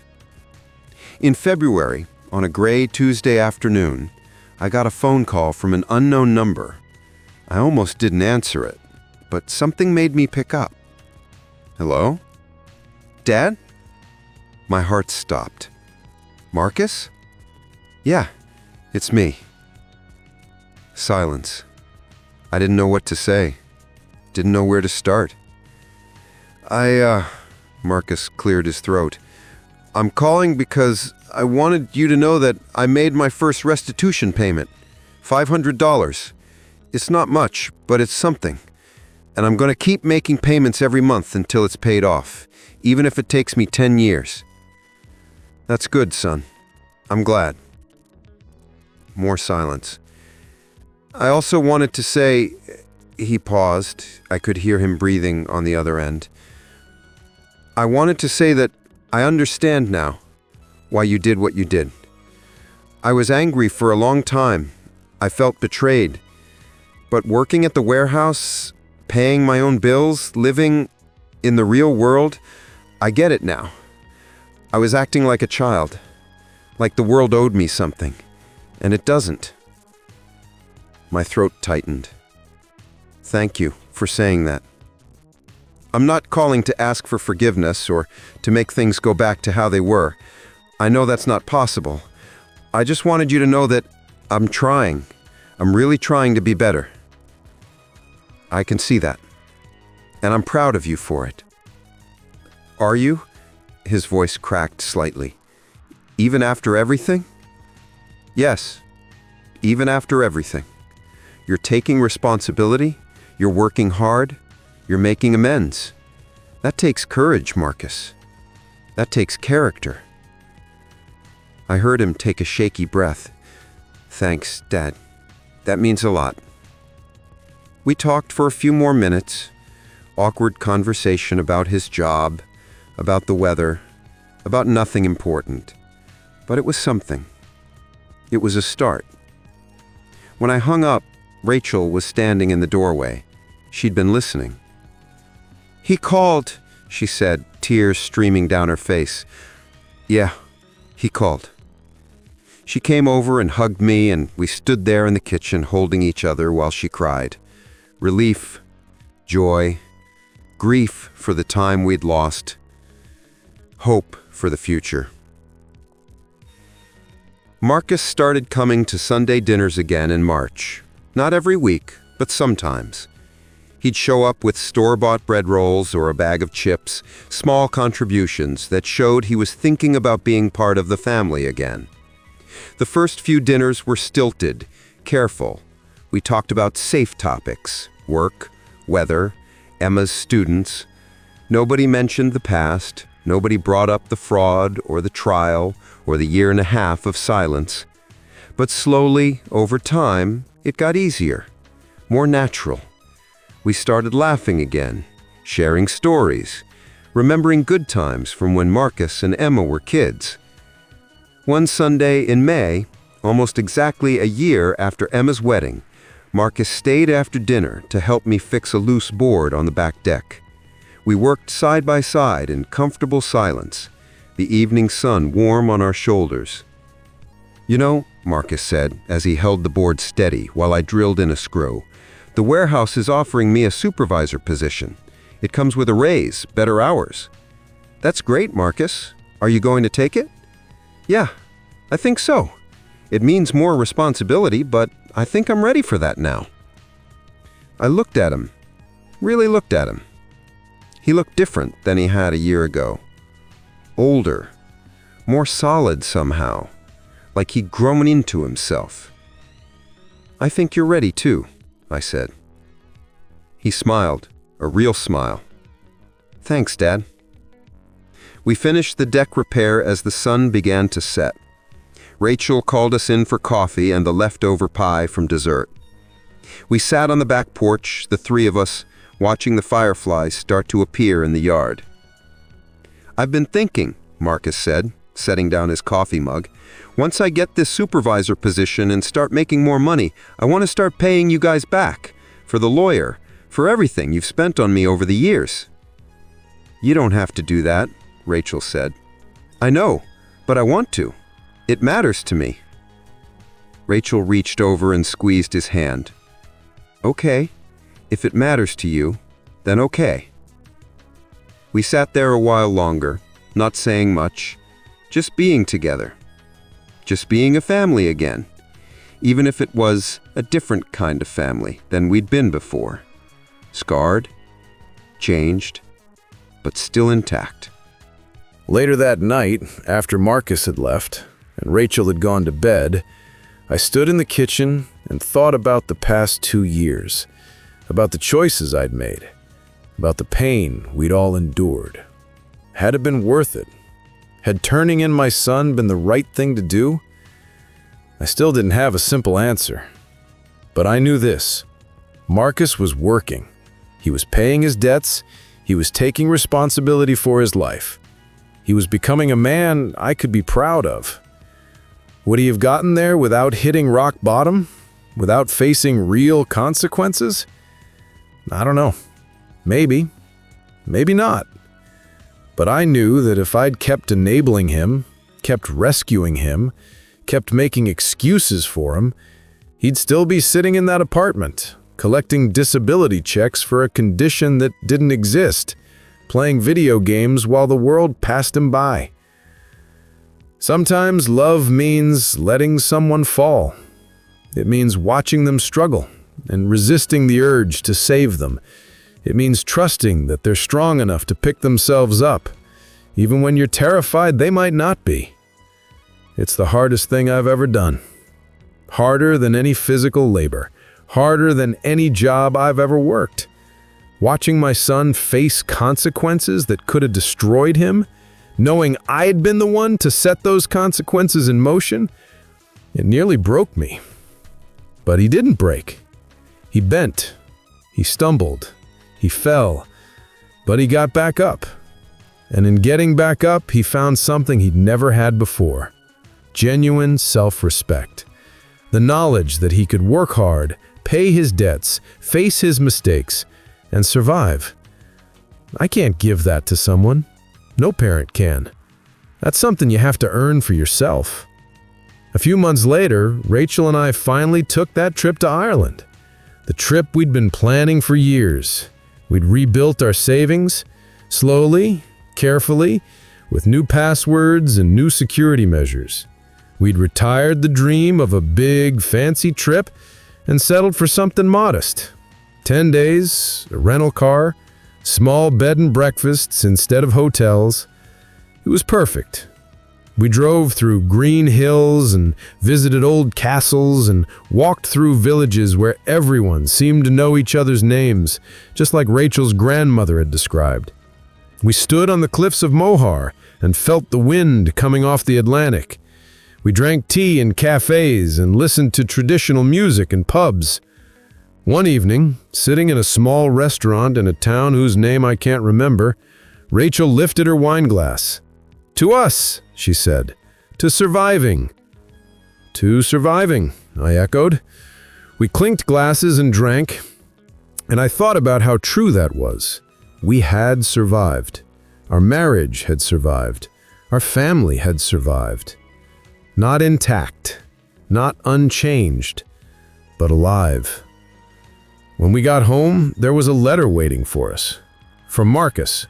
In February, on a gray Tuesday afternoon, I got a phone call from an unknown number. I almost didn't answer it, but something made me pick up. "Hello? Dad?" My heart stopped. "Marcus?" "Yeah, it's me." Silence. I didn't know what to say. Didn't know where to start. Marcus cleared his throat. "I'm calling because I wanted you to know that I made my first restitution payment. $500. It's not much, but it's something. And I'm going to keep making payments every month until it's paid off, even if it takes me 10 years. "That's good, son. I'm glad." More silence. "I also wanted to say," he paused. I could hear him breathing on the other end. "I wanted to say that I understand now why you did what you did. I was angry for a long time. I felt betrayed. But working at the warehouse, paying my own bills, living in the real world, I get it now. I was acting like a child, like the world owed me something, and it doesn't." My throat tightened. "Thank you for saying that. I'm not calling to ask for forgiveness or to make things go back to how they were. I know that's not possible. I just wanted you to know that I'm trying. I'm really trying to be better. I can see that. And I'm proud of you for it." "Are you?" His voice cracked slightly. "Even after everything?" "Yes, even after everything. You're taking responsibility. You're working hard. You're making amends. That takes courage, Marcus. That takes character." I heard him take a shaky breath. "Thanks, Dad. That means a lot." We talked for a few more minutes. Awkward conversation about his job, about the weather, about nothing important. But it was something. It was a start. When I hung up, Rachel was standing in the doorway. She'd been listening. "He called," she said, tears streaming down her face. "Yeah, he called." She came over and hugged me, and we stood there in the kitchen holding each other while she cried. Relief, joy, grief for the time we'd lost, hope for the future. Marcus started coming to Sunday dinners again in March. Not every week, but sometimes. He'd show up with store-bought bread rolls or a bag of chips, small contributions that showed he was thinking about being part of the family again. The first few dinners were stilted, careful. We talked about safe topics, work, weather, Emma's students. Nobody mentioned the past. Nobody brought up the fraud or the trial or the year and a half of silence. But slowly, over time, it got easier, more natural. We started laughing again, sharing stories, remembering good times from when Marcus and Emma were kids. One Sunday in May, almost exactly a year after Emma's wedding, Marcus stayed after dinner to help me fix a loose board on the back deck. We worked side by side in comfortable silence, the evening sun warm on our shoulders. "You know," Marcus said as he held the board steady while I drilled in a screw, "the warehouse is offering me a supervisor position. It comes with a raise, better hours." "That's great, Marcus. Are you going to take it?" "Yeah, I think so. It means more responsibility, but I think I'm ready for that now." I looked at him, really looked at him. He looked different than he had a year ago. Older, more solid somehow, like he'd grown into himself. "I think you're ready too," I said. He smiled, a real smile. "Thanks, Dad." We finished the deck repair as the sun began to set. Rachel called us in for coffee and the leftover pie from dessert. We sat on the back porch, the three of us, watching the fireflies start to appear in the yard. "I've been thinking," Marcus said, setting down his coffee mug. "Once I get this supervisor position and start making more money, I want to start paying you guys back. For the lawyer, for everything you've spent on me over the years." "You don't have to do that," Rachel said. "I know, but I want to. It matters to me." Rachel reached over and squeezed his hand. "Okay, if it matters to you, then okay." We sat there a while longer, not saying much, just being together. Just being a family again, even if it was a different kind of family than we'd been before. Scarred, changed, but still intact. Later that night, after Marcus had left and Rachel had gone to bed, I stood in the kitchen and thought about the past 2 years, about the choices I'd made, about the pain we'd all endured. Had it been worth it? Had turning in my son been the right thing to do? I still didn't have a simple answer. But I knew this. Marcus was working. He was paying his debts. He was taking responsibility for his life. He was becoming a man I could be proud of. Would he have gotten there without hitting rock bottom? Without facing real consequences? I don't know. Maybe. Maybe not. But I knew that if I'd kept enabling him, kept rescuing him, kept making excuses for him, he'd still be sitting in that apartment, collecting disability checks for a condition that didn't exist, playing video games while the world passed him by. Sometimes love means letting someone fall. It means watching them struggle and resisting the urge to save them. It means trusting that they're strong enough to pick themselves up, even when you're terrified they might not be. It's the hardest thing I've ever done. Harder than any physical labor. Harder than any job I've ever worked. Watching my son face consequences that could have destroyed him, knowing I'd been the one to set those consequences in motion, it nearly broke me. But he didn't break. He bent. He stumbled. He fell. But he got back up. And in getting back up, he found something he'd never had before. Genuine self-respect. The knowledge that he could work hard, pay his debts, face his mistakes, and survive. I can't give that to someone. No parent can. That's something you have to earn for yourself. A few months later, Rachel and I finally took that trip to Ireland. The trip we'd been planning for years. We'd rebuilt our savings, slowly, carefully, with new passwords and new security measures. We'd retired the dream of a big, fancy trip and settled for something modest. 10 days, a rental car, small bed and breakfasts instead of hotels. It was perfect. We drove through green hills and visited old castles and walked through villages where everyone seemed to know each other's names, just like Rachel's grandmother had described. We stood on the cliffs of Moher and felt the wind coming off the Atlantic. We drank tea in cafes and listened to traditional music in pubs. One evening, sitting in a small restaurant in a town whose name I can't remember, Rachel lifted her wine glass. "To us," she said, "to surviving." To surviving, I echoed. We clinked glasses and drank, and I thought about how true that was. We had survived. Our marriage had survived. Our family had survived. Not intact, not unchanged, but alive. When we got home, there was a letter waiting for us. From Marcus.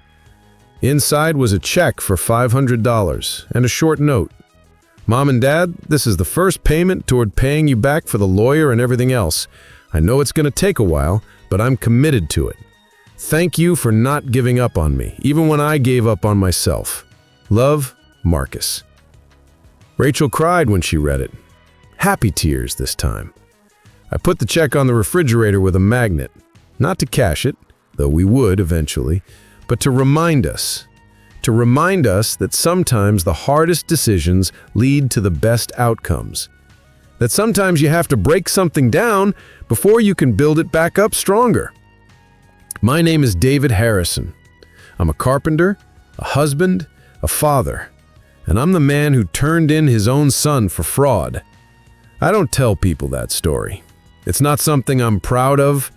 Inside was a check for $500 and a short note. Mom and Dad, this is the first payment toward paying you back for the lawyer and everything else. I know it's going to take a while, but I'm committed to it. Thank you for not giving up on me, even when I gave up on myself. Love, Marcus. Rachel cried when she read it. Happy tears this time. I put the check on the refrigerator with a magnet, not to cash it, though we would eventually, but to remind us that sometimes the hardest decisions lead to the best outcomes. That sometimes you have to break something down before you can build it back up stronger. My name is David Harrison. I'm a carpenter, a husband, a father, and I'm the man who turned in his own son for fraud. I don't tell people that story. It's not something I'm proud of,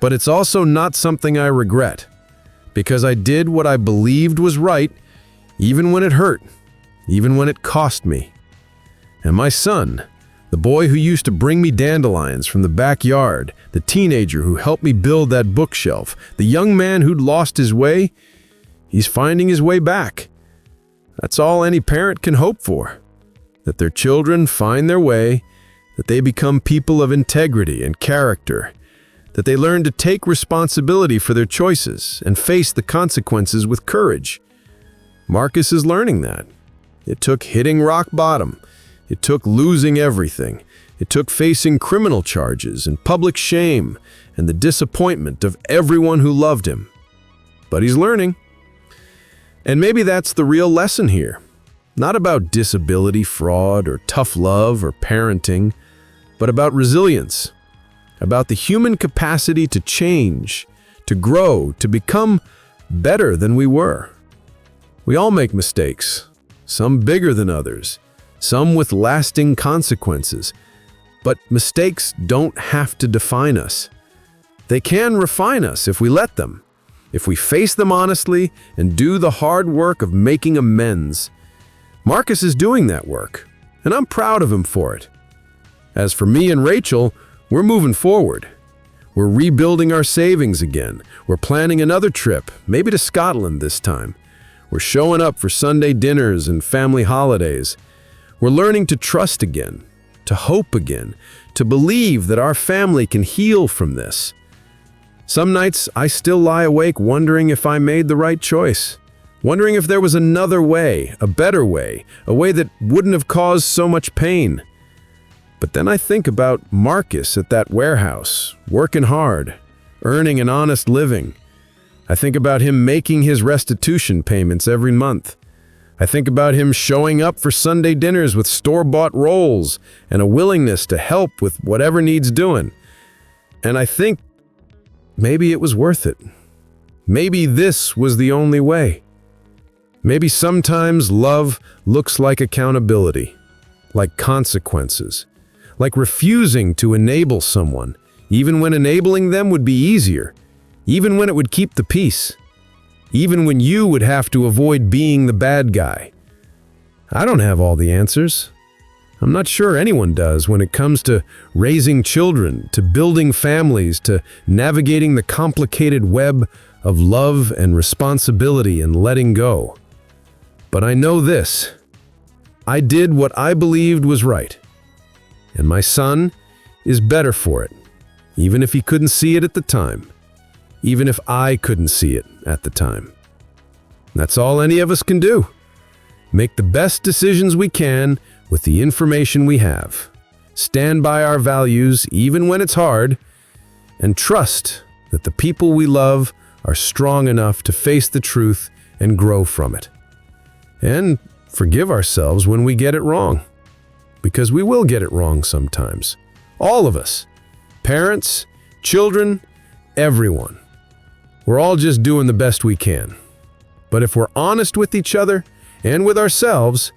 but it's also not something I regret, because I did what I believed was right, even when it hurt, even when it cost me. And my son, the boy who used to bring me dandelions from the backyard, the teenager who helped me build that bookshelf, the young man who'd lost his way, he's finding his way back. That's all any parent can hope for, that their children find their way, that they become people of integrity and character, that they learn to take responsibility for their choices and face the consequences with courage. Marcus is learning that. It took hitting rock bottom. It took losing everything. It took facing criminal charges and public shame and the disappointment of everyone who loved him. But he's learning. And maybe that's the real lesson here. Not about disability, fraud, or tough love, or parenting, but about resilience, about the human capacity to change, to grow, to become better than we were. We all make mistakes, some bigger than others, some with lasting consequences, but mistakes don't have to define us. They can refine us if we let them, if we face them honestly and do the hard work of making amends. Marcus is doing that work, and I'm proud of him for it. As for me and Rachel, we're moving forward. We're rebuilding our savings again. We're planning another trip, maybe to Scotland this time. We're showing up for Sunday dinners and family holidays. We're learning to trust again, to hope again, to believe that our family can heal from this. Some nights I still lie awake wondering if I made the right choice, wondering if there was another way, a better way, a way that wouldn't have caused so much pain. But then I think about Marcus at that warehouse, working hard, earning an honest living. I think about him making his restitution payments every month. I think about him showing up for Sunday dinners with store-bought rolls and a willingness to help with whatever needs doing. And I think maybe it was worth it. Maybe this was the only way. Maybe sometimes love looks like accountability, like consequences, like refusing to enable someone, even when enabling them would be easier, even when it would keep the peace, even when you would have to avoid being the bad guy. I don't have all the answers. I'm not sure anyone does when it comes to raising children, to building families, to navigating the complicated web of love and responsibility and letting go. But I know this. I did what I believed was right. And my son is better for it, even if he couldn't see it at the time, even if I couldn't see it at the time. That's all any of us can do. Make the best decisions we can with the information we have. Stand by our values even when it's hard, and trust that the people we love are strong enough to face the truth and grow from it. And forgive ourselves when we get it wrong. Because we will get it wrong sometimes. All of us. Parents, children, everyone. We're all just doing the best we can. But if we're honest with each other and with ourselves,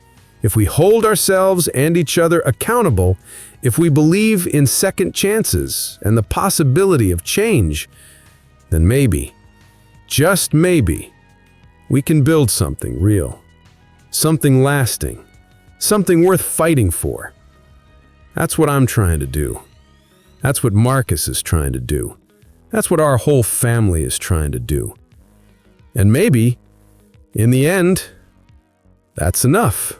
if we hold ourselves and each other accountable, if we believe in second chances and the possibility of change, then maybe, just maybe, we can build something real, something lasting, something worth fighting for. That's what I'm trying to do. That's what Marcus is trying to do. That's what our whole family is trying to do. And maybe, in the end, that's enough.